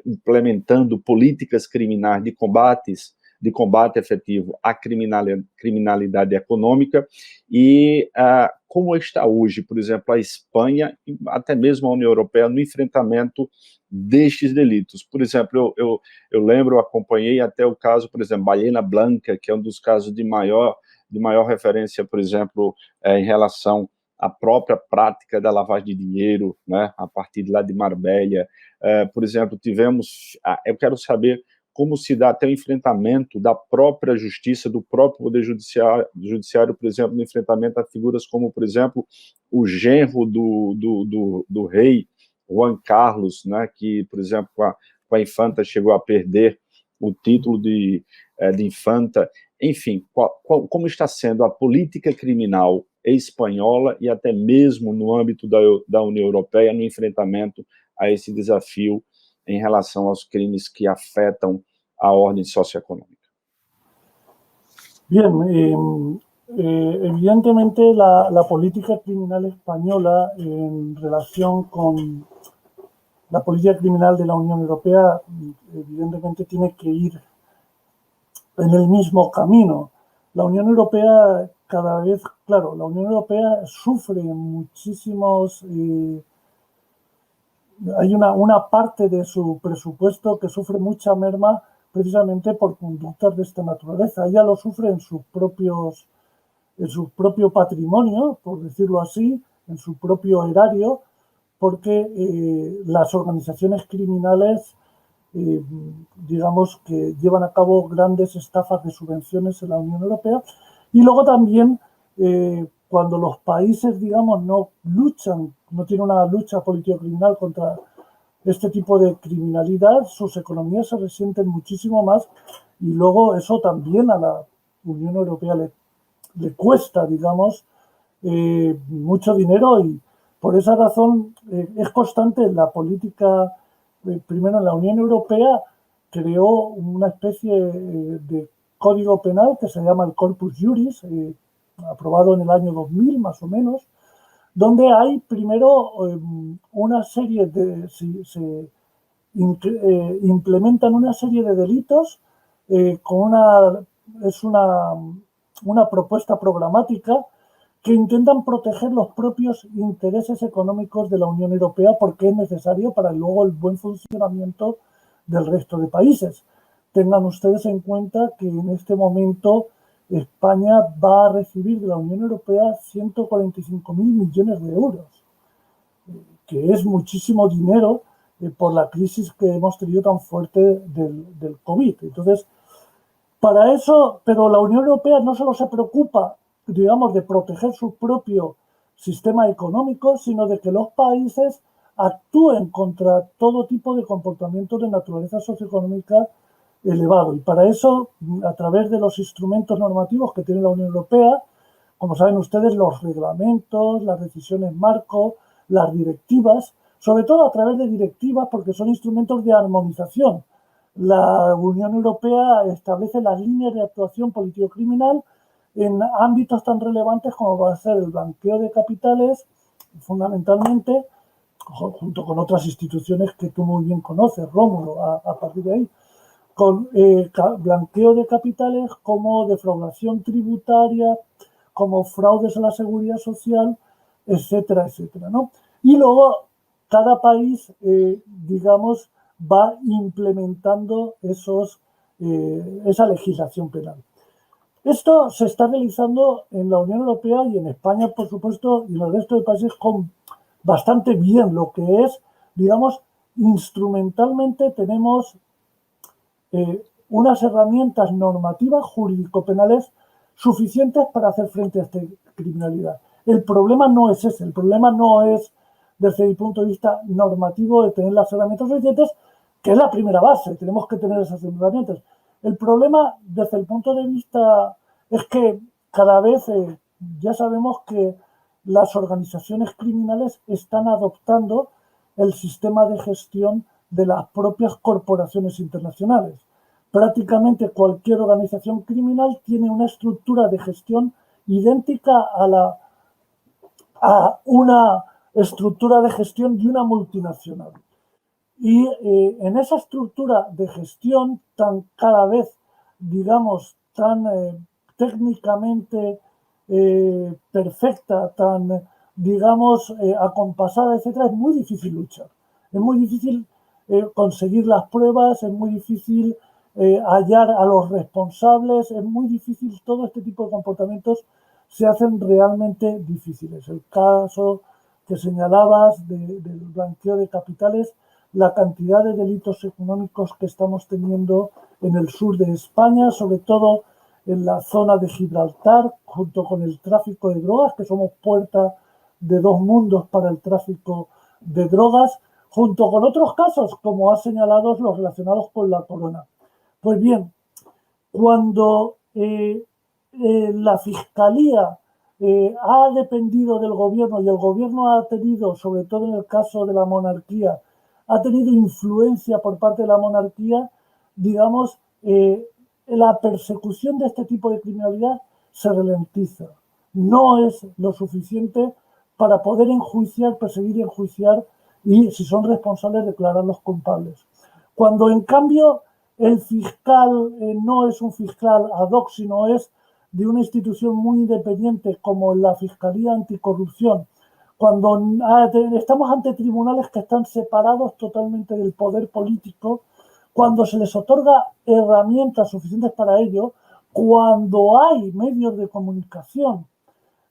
[SPEAKER 4] implementando políticas criminais de combate efetivo à criminalidade econômica, e como está hoje, por exemplo, a Espanha, até mesmo a União Europeia, no enfrentamento destes delitos. Por exemplo, eu lembro, eu acompanhei até o caso, por exemplo, Baleena Blanca, que é um dos casos de maior referência, por exemplo, em relação à própria prática da lavagem de dinheiro, né, a partir de lá de Marbella. Por exemplo, eu quero saber como se dá até o enfrentamento da própria justiça, do próprio poder judiciário, por exemplo, no enfrentamento a figuras como, por exemplo, o genro do rei Juan Carlos, né, que, por exemplo, com a infanta chegou a perder o título de infanta. Enfim, como está sendo a política criminal espanhola e até mesmo no âmbito da União Europeia no enfrentamento a esse desafio em relação aos crimes que afetam a ordem socioeconómica.
[SPEAKER 6] Bien, evidentemente la política criminal española en relación con la política criminal de la Unión Europea, evidentemente tiene que ir en el mismo camino. La Unión Europea cada vez, claro, la Unión Europea sufre muchísimos... hay una parte de su presupuesto que sufre mucha merma precisamente por conductas de esta naturaleza. Ella lo sufre en su propio patrimonio, por decirlo así, en su propio erario, porque las organizaciones criminales, digamos que llevan a cabo grandes estafas de subvenciones en la Unión Europea, y luego también cuando los países, digamos, no tienen una lucha político-criminal contra este tipo de criminalidad, sus economías se resienten muchísimo más, y luego eso también a la Unión Europea le cuesta, digamos, mucho dinero, y por esa razón es constante la política. Primero, en la Unión Europea creó una especie de código penal que se llama el Corpus Juris, aprobado en el año 2000 más o menos, donde hay primero una serie de... se implementan una serie de delitos con una propuesta programática que intentan proteger los propios intereses económicos de la Unión Europea, porque es necesario para luego el buen funcionamiento del resto de países. Tengan ustedes en cuenta que en este momento España va a recibir de la Unión Europea 145.000 millones de euros, que es muchísimo dinero por la crisis que hemos tenido tan fuerte del COVID. Entonces, para eso, pero la Unión Europea no solo se preocupa, digamos, de proteger su propio sistema económico, sino de que los países actúen contra todo tipo de comportamientos de naturaleza socioeconómica elevado. Y para eso, a través de los instrumentos normativos que tiene la Unión Europea, como saben ustedes, los reglamentos, las decisiones marco, las directivas, sobre todo a través de directivas, porque son instrumentos de armonización. La Unión Europea establece las líneas de actuación político-criminal en ámbitos tan relevantes como va a ser el blanqueo de capitales, fundamentalmente, junto con otras instituciones que tú muy bien conoces, Rómulo, a partir de ahí, con blanqueo de capitales, como defraudación tributaria, como fraudes a la seguridad social, etcétera, etcétera, ¿no? Y luego cada país, digamos, va implementando esa legislación penal. Esto se está realizando en la Unión Europea y en España, por supuesto, y en el resto de países bastante bien. Lo que es, digamos, instrumentalmente tenemos unas herramientas normativas jurídico-penales suficientes para hacer frente a esta criminalidad. El problema no es ese, el problema no es, desde el punto de vista normativo, de tener las herramientas suficientes, que es la primera base, tenemos que tener esas herramientas. El problema, desde el punto de vista, es que cada vez ya sabemos que las organizaciones criminales están adoptando el sistema de gestión de las propias corporaciones internacionales. Prácticamente cualquier organización criminal tiene una estructura de gestión idéntica a una estructura de gestión de una multinacional. Y en esa estructura de gestión cada vez, digamos, tan técnicamente perfecta, tan, digamos, acompasada, etcétera, es muy difícil luchar. Es muy difícil conseguir las pruebas, es muy difícil hallar a los responsables, es muy difícil, todo este tipo de comportamientos se hacen realmente difíciles. El caso que señalabas del blanqueo de capitales, la cantidad de delitos económicos que estamos teniendo en el sur de España, sobre todo en la zona de Gibraltar, junto con el tráfico de drogas, que somos puerta de dos mundos para el tráfico de drogas, junto con otros casos, como has señalado, los relacionados con la corona. Pues bien, cuando la Fiscalía ha dependido del gobierno y el gobierno ha tenido, sobre todo en el caso de la monarquía, ha tenido influencia por parte de la monarquía, digamos, la persecución de este tipo de criminalidad se ralentiza. No es lo suficiente para poder enjuiciar, perseguir y enjuiciar y, si son responsables, declararlos culpables. Cuando, en cambio, el fiscal no es un fiscal ad hoc, sino es de una institución muy independiente como la Fiscalía Anticorrupción, cuando estamos ante tribunales que están separados totalmente del poder político, cuando se les otorga herramientas suficientes para ello, cuando hay medios de comunicación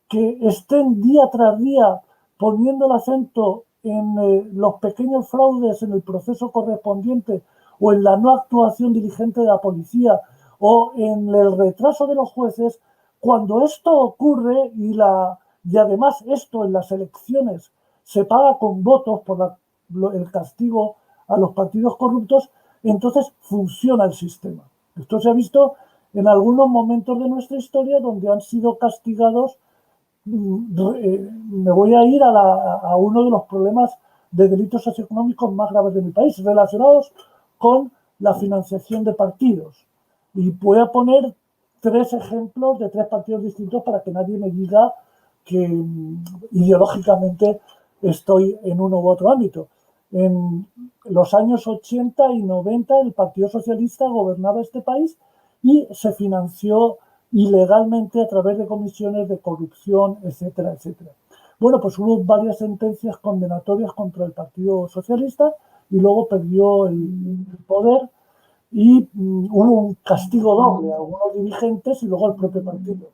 [SPEAKER 6] que estén día tras día poniendo el acento en los pequeños fraudes en el proceso correspondiente o en la no actuación diligente de la policía o en el retraso de los jueces, cuando esto ocurre y además esto en las elecciones se paga con votos por el castigo a los partidos corruptos, entonces funciona el sistema. Esto se ha visto en algunos momentos de nuestra historia donde han sido castigados. Me voy a ir a uno de los problemas de delitos socioeconómicos más graves de mi país, relacionados con la financiación de partidos. Y voy a poner 3 ejemplos de 3 partidos distintos para que nadie me diga que ideológicamente estoy en uno u otro ámbito. En los años 80 y 90 el Partido Socialista gobernaba este país y se financió ilegalmente a través de comisiones de corrupción, etcétera, etcétera. Bueno, pues hubo varias sentencias condenatorias contra el Partido Socialista y luego perdió el poder y hubo un castigo doble a algunos dirigentes y luego al propio partido.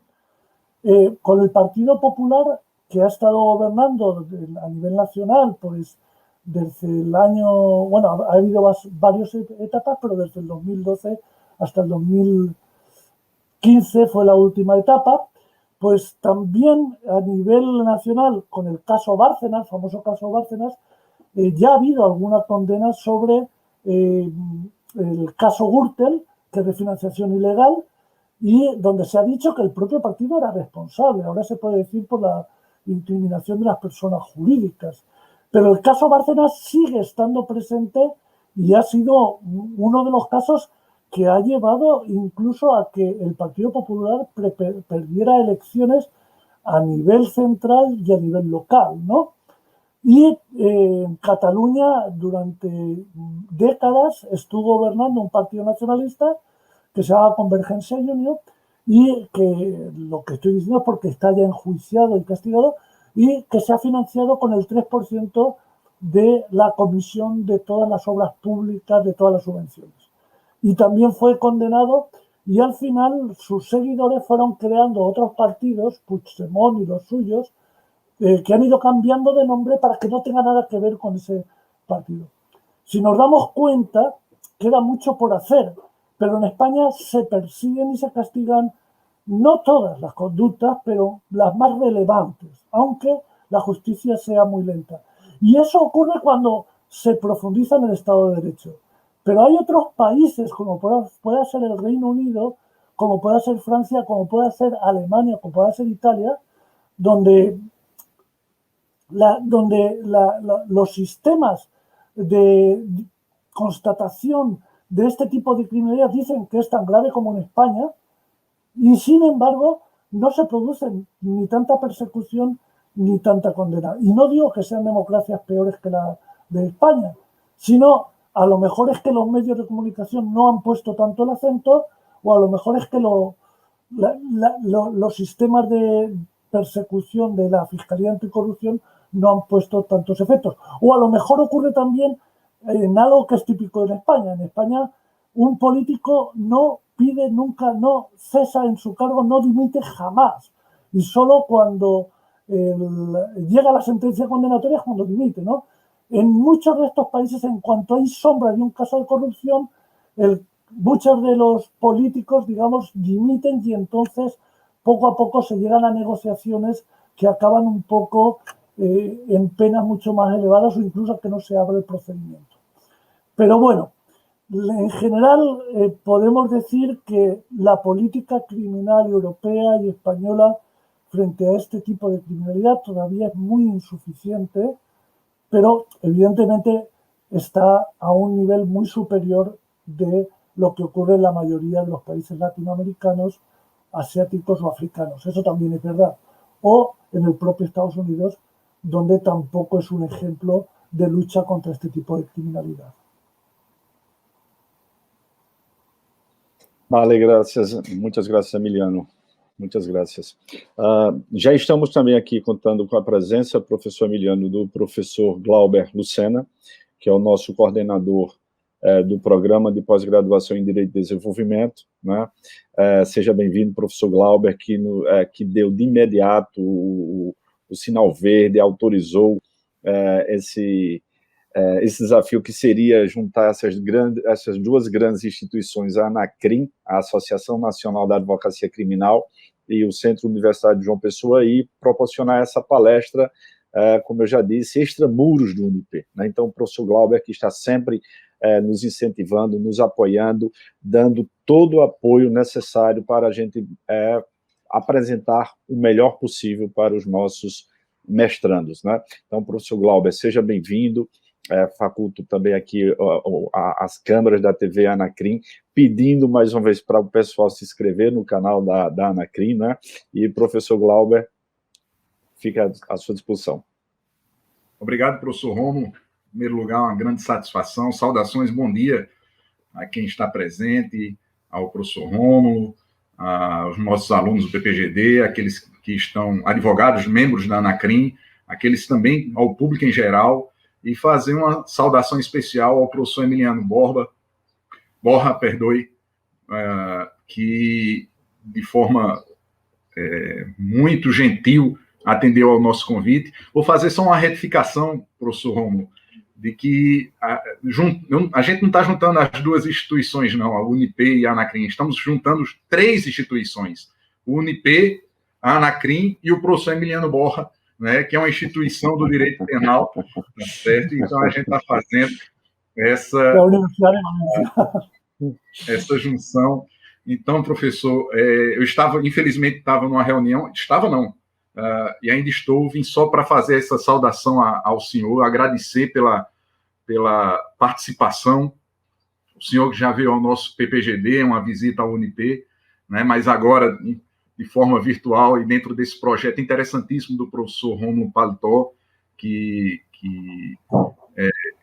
[SPEAKER 6] Con el Partido Popular, que ha estado gobernando a nivel nacional, pues desde el año, bueno, ha habido varias etapas, pero desde el 2012 hasta el 2015 fue la última etapa, pues también a nivel nacional, con el caso Bárcenas, famoso caso Bárcenas, ya ha habido alguna condena sobre el caso Gürtel, que es de financiación ilegal, y donde se ha dicho que el propio partido era responsable. Ahora se puede decir por la incriminación de las personas jurídicas. Pero el caso Bárcenas sigue estando presente y ha sido uno de los casos que ha llevado incluso a que el Partido Popular perdiera elecciones a nivel central y a nivel local, ¿no? Y en Cataluña durante décadas estuvo gobernando un partido nacionalista que se llama Convergencia y Unió, y que lo que estoy diciendo es porque está ya enjuiciado y castigado, y que se ha financiado con el 3% de la comisión de todas las obras públicas, de todas las subvenciones. Y también fue condenado, y al final sus seguidores fueron creando otros partidos, Puigdemont y los suyos, que han ido cambiando de nombre para que no tenga nada que ver con ese partido. Si nos damos cuenta, queda mucho por hacer, pero en España se persiguen y se castigan no todas las conductas, pero las más relevantes, aunque la justicia sea muy lenta. Y eso ocurre cuando se profundiza en el Estado de Derecho. Pero hay otros países, como pueda ser el Reino Unido, como pueda ser Francia, como pueda ser Alemania, como pueda ser Italia, donde los sistemas de constatación de este tipo de criminalidad dicen que es tan grave como en España, y sin embargo no se produce ni tanta persecución ni tanta condena. Y no digo que sean democracias peores que la de España, sino a lo mejor es que los medios de comunicación no han puesto tanto el acento, o a lo mejor es que los sistemas de persecución de la Fiscalía Anticorrupción no han puesto tantos efectos. O a lo mejor ocurre también en algo que es típico en España. En España un político no pide nunca, no cesa en su cargo, no dimite jamás. Y solo cuando llega la sentencia condenatoria es cuando dimite, ¿no? En muchos de estos países, en cuanto hay sombra de un caso de corrupción, muchos de los políticos, digamos, dimiten y entonces poco a poco se llegan a negociaciones que acaban un poco en penas mucho más elevadas o incluso que no se abre el procedimiento. Pero bueno, en general podemos decir que la política criminal europea y española frente a este tipo de criminalidad todavía es muy insuficiente, pero evidentemente está a un nivel muy superior de lo que ocurre en la mayoría de los países latinoamericanos, asiáticos o africanos. Eso también es verdad. O en el propio Estados Unidos, donde tampoco es un ejemplo de lucha contra este tipo de criminalidad.
[SPEAKER 4] Vale, muitas graças, Emiliano. Muitas graças. Já estamos também aqui contando com a presença, professor Emiliano, do professor Glauber Lucena, que é o nosso coordenador do programa de pós-graduação em Direito e Desenvolvimento, né? Seja bem-vindo, professor Glauber, que deu de imediato o sinal verde, autorizou esse desafio que seria juntar essas duas grandes instituições, a ANACRIM, a Associação Nacional da Advocacia Criminal, e o Centro Universitário de João Pessoa, e proporcionar essa palestra, como eu já disse, extramuros do UNIP, né? Então, o professor Glauber, que está sempre nos incentivando, nos apoiando, dando todo o apoio necessário para a gente apresentar o melhor possível para os nossos mestrandos, né? Então, professor Glauber, seja bem-vindo. Faculto também aqui as câmeras da TV ANACRIM, pedindo mais uma vez para o pessoal se inscrever no canal da ANACRIM, né? E professor Glauber, fica à sua disposição.
[SPEAKER 3] Obrigado, professor Rômulo. Em primeiro lugar, uma grande satisfação. Saudações, bom dia a quem está presente, ao professor Rômulo, aos nossos alunos do PPGD, aqueles que estão advogados, membros da ANACRIM, aqueles também, ao público em geral, e fazer uma saudação especial ao professor Emiliano Borra, que de forma muito gentil atendeu ao nosso convite. Vou fazer só uma retificação, professor Rômulo, de que a gente não está juntando as duas instituições, não, a UNIP e a ANACRIM, estamos juntando 3 instituições, o UNIP, a ANACRIM e o professor Emiliano Borra, né, que é uma instituição do direito penal, tá certo? Então, a gente está fazendo essa junção. Então, professor, eu infelizmente, estava numa reunião, e ainda vim só para fazer essa saudação ao senhor, agradecer pela participação. O senhor que já veio ao nosso PPGD, uma visita ao UNIP, né, mas agora de forma virtual e dentro desse projeto interessantíssimo do professor Rômulo Paletó, que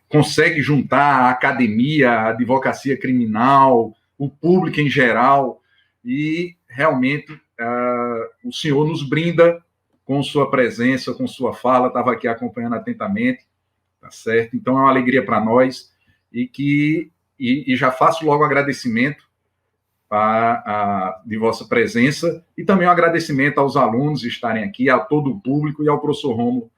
[SPEAKER 3] consegue juntar a academia, a advocacia criminal, o público em geral, e realmente o senhor nos brinda com sua presença, com sua fala, estava aqui acompanhando atentamente, tá certo? Então é uma alegria para nós, e já faço logo agradecimento de vossa presença, e também um agradecimento aos alunos estarem aqui, a todo o público e ao professor Rômulo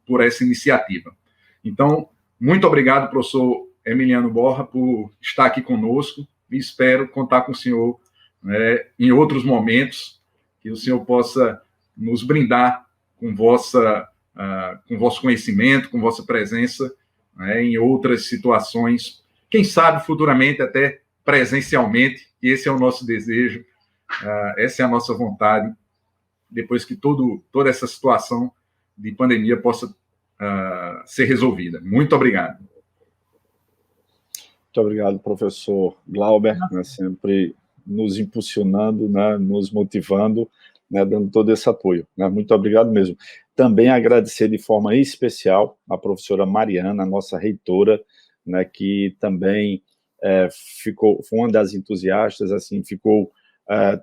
[SPEAKER 3] por essa iniciativa. Então, muito obrigado, professor Emiliano Borra, por estar aqui conosco, e espero contar com o senhor, né, em outros momentos, que o senhor possa nos brindar com vosso conhecimento, com vossa presença, né, em outras situações, quem sabe futuramente até presencialmente, e esse é o nosso desejo, essa é a nossa vontade, depois que toda essa situação de pandemia possa ser resolvida. Muito obrigado.
[SPEAKER 4] Muito obrigado, professor Glauber, né, sempre nos impulsionando, né, nos motivando, né, dando todo esse apoio, né? Muito obrigado mesmo. Também agradecer de forma especial a professora Mariana, nossa reitora, né, que também foi uma das entusiastas, assim, ficou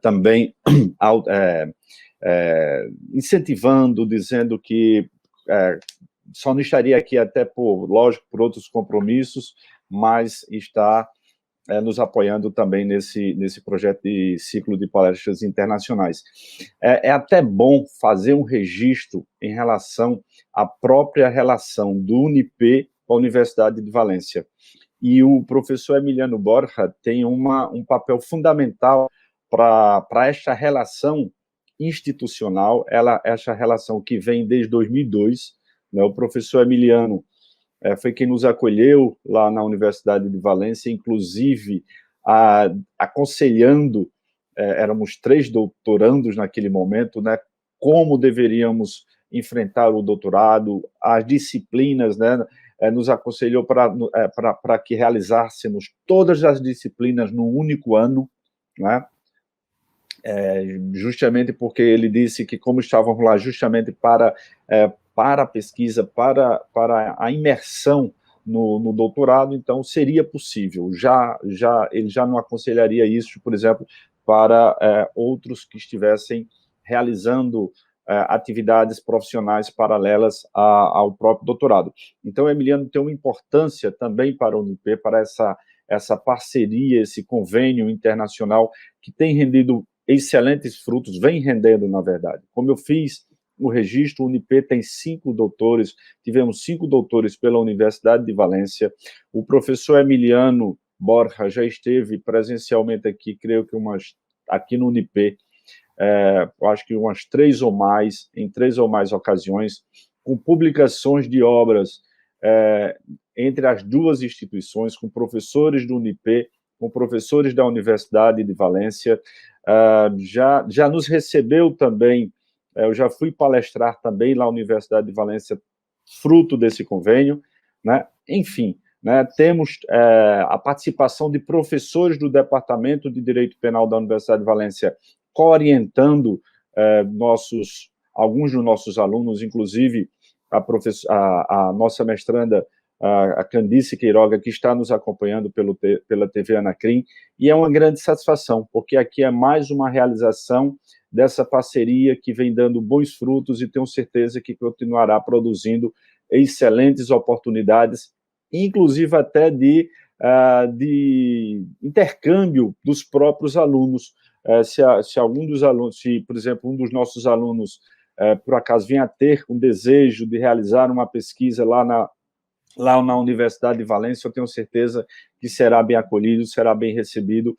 [SPEAKER 4] também incentivando, dizendo que só não estaria aqui até, lógico, por outros compromissos, mas está nos apoiando também nesse projeto de ciclo de palestras internacionais. É até bom fazer um registro em relação à própria relação do UNIP com a Universidade de Valência. E o professor Emiliano Borja tem um papel fundamental para esta relação institucional, essa relação que vem desde 2002, né? O professor Emiliano foi quem nos acolheu lá na Universidade de Valência, inclusive aconselhando, éramos 3 doutorandos naquele momento, né, como deveríamos enfrentar o doutorado, as disciplinas, né, nos aconselhou para que realizássemos todas as disciplinas num único ano, né, justamente porque ele disse que, como estávamos lá justamente para a pesquisa, para a imersão no doutorado, então seria possível. Ele já não aconselharia isso, por exemplo, para outros que estivessem realizando atividades profissionais paralelas ao próprio doutorado. Então, Emiliano tem uma importância também para a UNIP, para essa parceria, esse convênio internacional que tem rendido excelentes frutos, vem rendendo, na verdade. Como eu fiz o registro, o UNIP tem 5 doutores, tivemos 5 doutores pela Universidade de Valência, o professor Emiliano Borja já esteve presencialmente aqui, creio que aqui no UNIP, acho que umas 3 ou mais, em 3 ou mais ocasiões, com publicações de obras entre as 2 instituições, com professores do UNIP, com professores da Universidade de Valência, já nos recebeu também, eu já fui palestrar também na Universidade de Valência, fruto desse convênio, né? Enfim, né, temos a participação de professores do Departamento de Direito Penal da Universidade de Valência, orientando alguns dos nossos alunos, inclusive a nossa mestranda, a Candice Queiroga, que está nos acompanhando pela TV Anacrim, e é uma grande satisfação, porque aqui é mais uma realização dessa parceria que vem dando bons frutos e tenho certeza que continuará produzindo excelentes oportunidades, inclusive até de intercâmbio dos próprios alunos. Se algum dos alunos, por exemplo, um dos nossos alunos, por acaso, venha a ter um desejo de realizar uma pesquisa lá na Universidade de Valência, eu tenho certeza que será bem acolhido, será bem recebido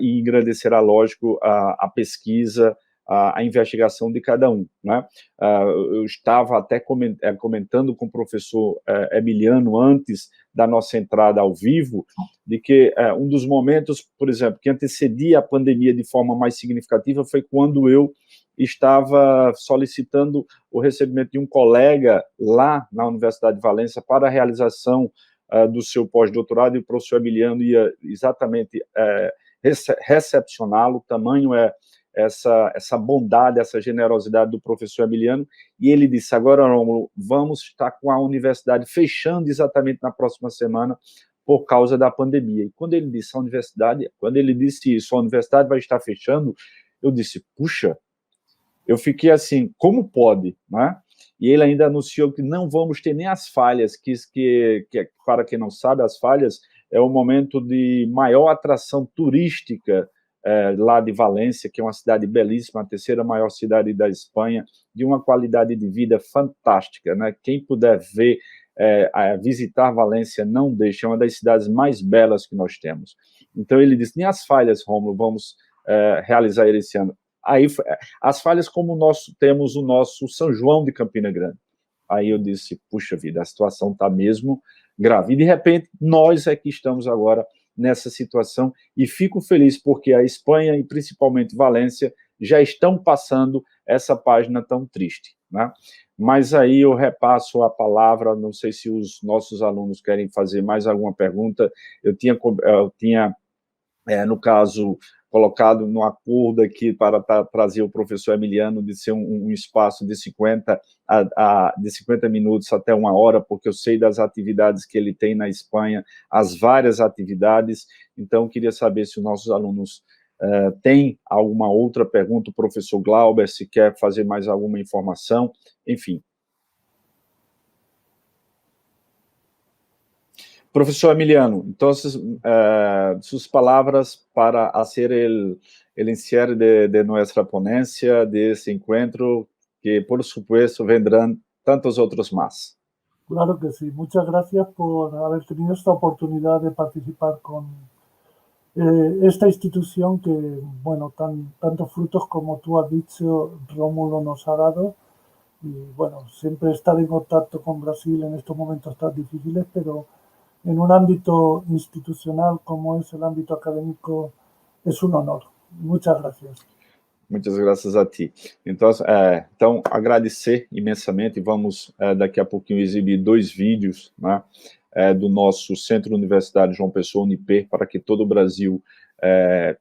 [SPEAKER 4] e engrandecerá, lógico, a pesquisa, a investigação de cada um, né? Eu estava até comentando com o professor Emiliano, antes da nossa entrada ao vivo, de que um dos momentos, por exemplo, que antecedia a pandemia de forma mais significativa foi quando eu estava solicitando o recebimento de um colega lá na Universidade de Valência para a realização do seu pós-doutorado, e o professor Emiliano ia exatamente recepcioná-lo. Tamanho essa bondade, essa generosidade do professor Emiliano, e ele disse: agora, Rômulo, vamos estar com a universidade fechando exatamente na próxima semana por causa da pandemia. E quando ele disse a universidade vai estar fechando, eu disse, puxa, eu fiquei assim, como pode, né? E ele ainda anunciou que não vamos ter nem as falhas, que para quem não sabe, as falhas é o momento de maior atração turística lá de Valência, que é uma cidade belíssima, a 3ª maior cidade da Espanha, de uma qualidade de vida fantástica, né? Quem puder visitar Valência, não deixe, é uma das cidades mais belas que nós temos. Então ele disse, nem as falhas, Rômulo, vamos realizar esse ano. Aí, as falhas, como temos o nosso São João de Campina Grande. Aí eu disse, puxa vida, a situação está mesmo grave. E, de repente, nós é que estamos agora nessa situação, e fico feliz porque a Espanha, e principalmente Valência, já estão passando essa página tão triste, né? Mas aí eu repasso a palavra, não sei se os nossos alunos querem fazer mais alguma pergunta. Eu tinha no caso, colocado no acordo aqui para trazer o professor Emiliano de ser um espaço de 50 minutos até 1 hora, porque eu sei das atividades que ele tem na Espanha, as várias atividades. Então, queria saber se os nossos alunos Tem alguma outra pergunta, o professor Glauber, se quer fazer mais alguma informação, enfim. Profesor Emiliano, entonces, sus palabras para hacer el encierre de nuestra ponencia, de ese encuentro, que por supuesto vendrán tantos otros más.
[SPEAKER 6] Claro que sí. Muchas gracias por haber tenido esta oportunidad de participar con esta institución que, bueno, tantos frutos como tú has dicho, Rómulo nos ha dado. Y bueno, siempre estar en contacto con Brasil en estos momentos tan difíciles, pero en un ámbito institucional como es el ámbito académico, es un honor. Muchas gracias.
[SPEAKER 4] Muitas graças a ti. Então, agradecer imensamente, vamos daqui a pouquinho exibir 2 vídeos, né, do nosso Centro Universitário João Pessoa, UNIPER, para que todo o Brasil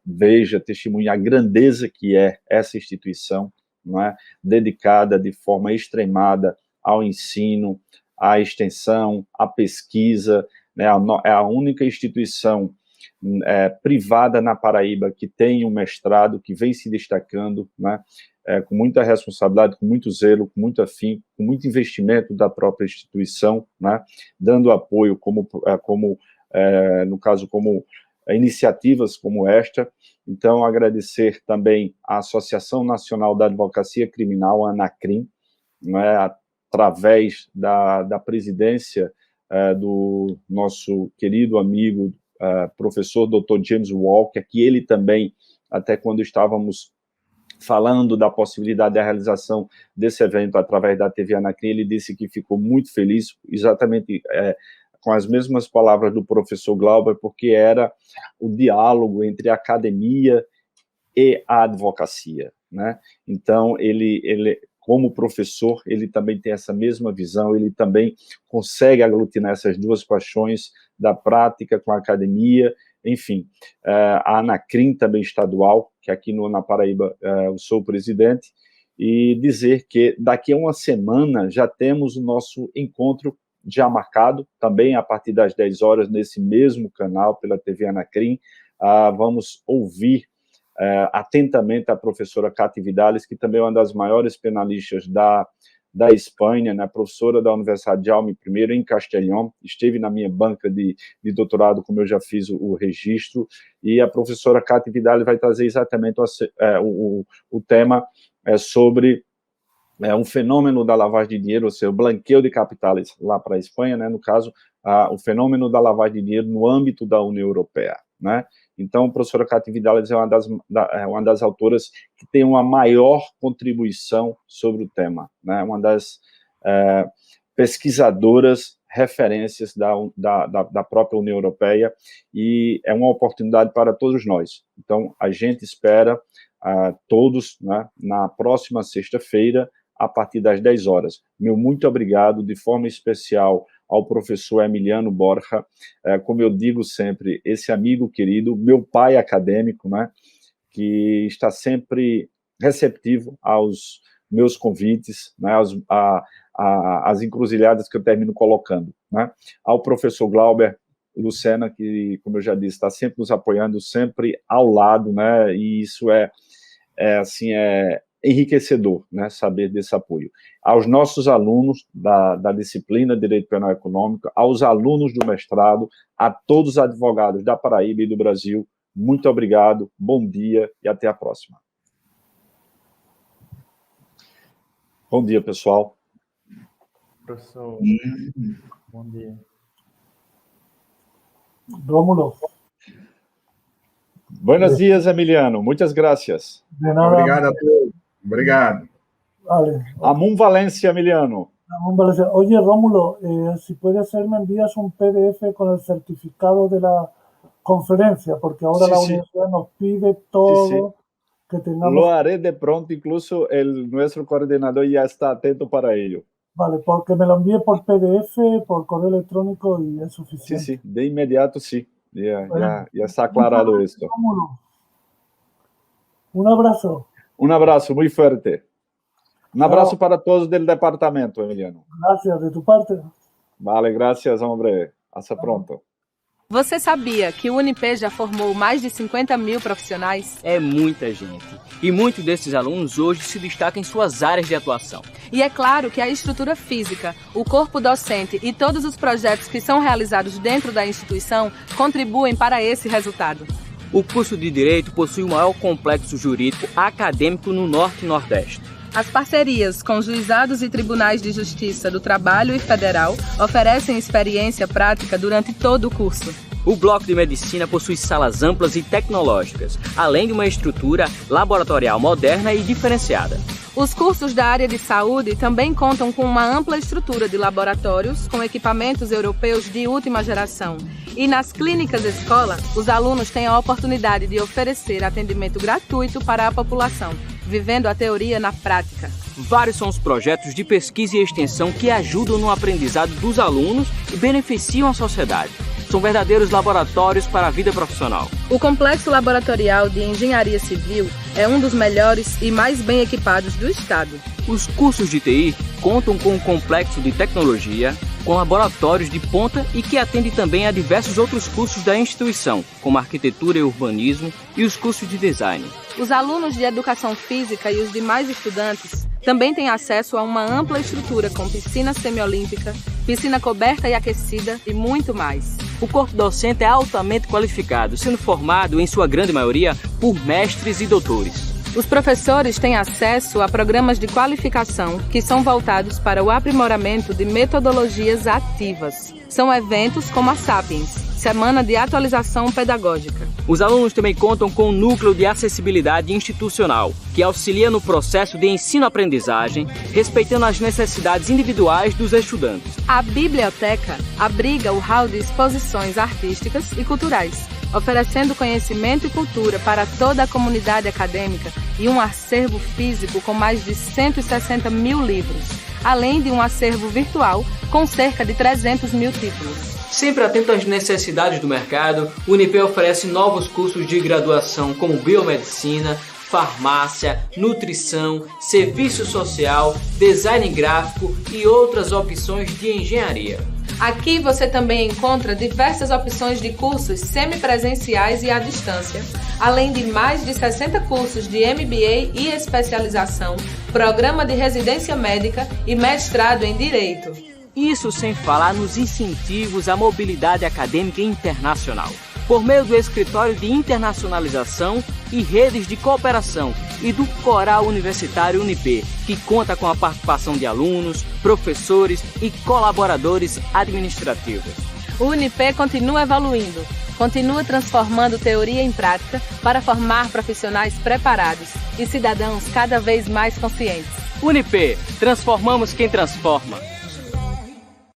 [SPEAKER 4] veja, testemunhe a grandeza que é essa instituição, não é, dedicada de forma extremada ao ensino, à extensão, à pesquisa, né, é a única instituição privada na Paraíba que tem um mestrado, que vem se destacando, né, com muita responsabilidade, com muito zelo, com muito afinco, com muito investimento da própria instituição, né, dando apoio no caso, como iniciativas como esta. Então, agradecer também à Associação Nacional da Advocacia Criminal, a ANACRIM, né, através da presidência do nosso querido amigo, professor Dr. James Walker, que ele também, até quando estávamos falando da possibilidade da realização desse evento através da TV Anacrim, ele disse que ficou muito feliz, exatamente com as mesmas palavras do professor Glauber, porque era o diálogo entre a academia e a advocacia, né? Então, ele como professor, ele também tem essa mesma visão, ele também consegue aglutinar essas duas paixões da prática com a academia, enfim. A Anacrim também estadual, que aqui na Paraíba eu sou o presidente, e dizer que daqui a uma semana já temos o nosso encontro já marcado, também a partir das 10 horas, nesse mesmo canal, pela TV Anacrim. Vamos ouvir atentamente a professora Cati Vidales, que também é uma das maiores penalistas da Espanha, né, professora da Universidade Jaume I, em Castellón, esteve na minha banca de doutorado, como eu já fiz o registro, e a professora Cati Vidales vai trazer exatamente o tema sobre um fenômeno da lavagem de dinheiro, ou seja, o blanqueio de capitais lá para a Espanha, né, no caso, o fenômeno da lavagem de dinheiro no âmbito da União Europeia, né? Então, a professora Cati Vidales é uma das autoras que tem uma maior contribuição sobre o tema, né? Uma das pesquisadoras referências da própria União Europeia, e é uma oportunidade para todos nós. Então, a gente espera todos, né, na próxima sexta-feira, a partir das 10 horas. Meu muito obrigado, de forma especial, ao professor Emiliano Borja, como eu digo sempre, esse amigo querido, meu pai acadêmico, né, que está sempre receptivo aos meus convites, né, às encruzilhadas que eu termino colocando, né, ao professor Glauber Lucena, que, como eu já disse, está sempre nos apoiando, sempre ao lado, né, e isso é enriquecedor, né, saber desse apoio. Aos nossos alunos da disciplina de Direito Penal Econômico, aos alunos do mestrado, a todos os advogados da Paraíba e do Brasil, muito obrigado, bom dia e até a próxima. Bom dia, pessoal.
[SPEAKER 7] Professor, bom dia.
[SPEAKER 6] Rómulo.
[SPEAKER 4] Buenos dias, Emiliano. Muitas gracias.
[SPEAKER 6] De nada.
[SPEAKER 5] Obrigado a todos. Obrigado.
[SPEAKER 6] Vale.
[SPEAKER 4] Amun Valencia, Emiliano.
[SPEAKER 6] Amun Valencia. Oye, Rómulo, si puede ser, me envías un PDF con el certificado de la conferencia, porque ahora la universidad nos pide todo que tengamos.
[SPEAKER 4] Lo haré de pronto, incluso nuestro coordinador ya está atento para ello.
[SPEAKER 6] Vale, porque me lo envíe por PDF, por correo electrónico y es suficiente.
[SPEAKER 4] Sí, de inmediato sí. Ya está aclarado esto.
[SPEAKER 6] Un abrazo.
[SPEAKER 4] Un abrazo muy fuerte. Un abrazo para todos del departamento, Emiliano.
[SPEAKER 6] Gracias, de tu parte.
[SPEAKER 4] Vale, gracias, hombre. Hasta pronto.
[SPEAKER 1] Você sabia que o Unip já formou mais de 50 mil profissionais?
[SPEAKER 2] É muita gente. E muitos desses alunos hoje se destacam em suas áreas de atuação.
[SPEAKER 1] E é claro que a estrutura física, o corpo docente e todos os projetos que são realizados dentro da instituição contribuem para esse resultado.
[SPEAKER 2] O curso de Direito possui o maior complexo jurídico acadêmico no Norte e Nordeste.
[SPEAKER 1] As parcerias com juizados e tribunais de justiça do Trabalho e Federal oferecem experiência prática durante todo o curso.
[SPEAKER 2] O bloco de medicina possui salas amplas e tecnológicas, além de uma estrutura laboratorial moderna e diferenciada.
[SPEAKER 1] Os cursos da área de saúde também contam com uma ampla estrutura de laboratórios com equipamentos europeus de última geração. E nas clínicas escola, os alunos têm a oportunidade de oferecer atendimento gratuito para a população, vivendo a teoria na prática.
[SPEAKER 2] Vários são os projetos de pesquisa e extensão que ajudam no aprendizado dos alunos e beneficiam a sociedade. São verdadeiros laboratórios para a vida profissional.
[SPEAKER 1] O Complexo Laboratorial de Engenharia Civil é um dos melhores e mais bem equipados do estado.
[SPEAKER 2] Os cursos de TI contam com um complexo de tecnologia, com laboratórios de ponta e que atende também a diversos outros cursos da instituição, como arquitetura e urbanismo e os cursos de design.
[SPEAKER 1] Os alunos de educação física e os demais estudantes também têm acesso a uma ampla estrutura com piscina semiolímpica, piscina coberta e aquecida e muito mais.
[SPEAKER 2] O corpo docente é altamente qualificado, sendo formado, em sua grande maioria, por mestres e doutores.
[SPEAKER 1] Os professores têm acesso a programas de qualificação que são voltados para o aprimoramento de metodologias ativas. São eventos como a Sapiens, Semana de Atualização Pedagógica.
[SPEAKER 2] Os alunos também contam com um núcleo de acessibilidade institucional, que auxilia no processo de ensino-aprendizagem, respeitando as necessidades individuais dos estudantes.
[SPEAKER 1] A biblioteca abriga o hall de exposições artísticas e culturais, oferecendo conhecimento e cultura para toda a comunidade acadêmica e um acervo físico com mais de 160 mil livros, além de um acervo virtual com cerca de 300 mil títulos.
[SPEAKER 2] Sempre atento às necessidades do mercado, o Unip oferece novos cursos de graduação como biomedicina, farmácia, nutrição, serviço social, design gráfico e outras opções de engenharia.
[SPEAKER 1] Aqui você também encontra diversas opções de cursos semipresenciais e à distância, além de mais de 60 cursos de MBA e especialização, programa de residência médica e mestrado em Direito.
[SPEAKER 2] Isso sem falar nos incentivos à mobilidade acadêmica internacional, por meio do Escritório de Internacionalização e Redes de Cooperação e do Coral Universitário Unip, que conta com a participação de alunos, professores e colaboradores administrativos.
[SPEAKER 1] O Unip continua evoluindo, continua transformando teoria em prática para formar profissionais preparados e cidadãos cada vez mais conscientes.
[SPEAKER 2] Unip, transformamos quem transforma.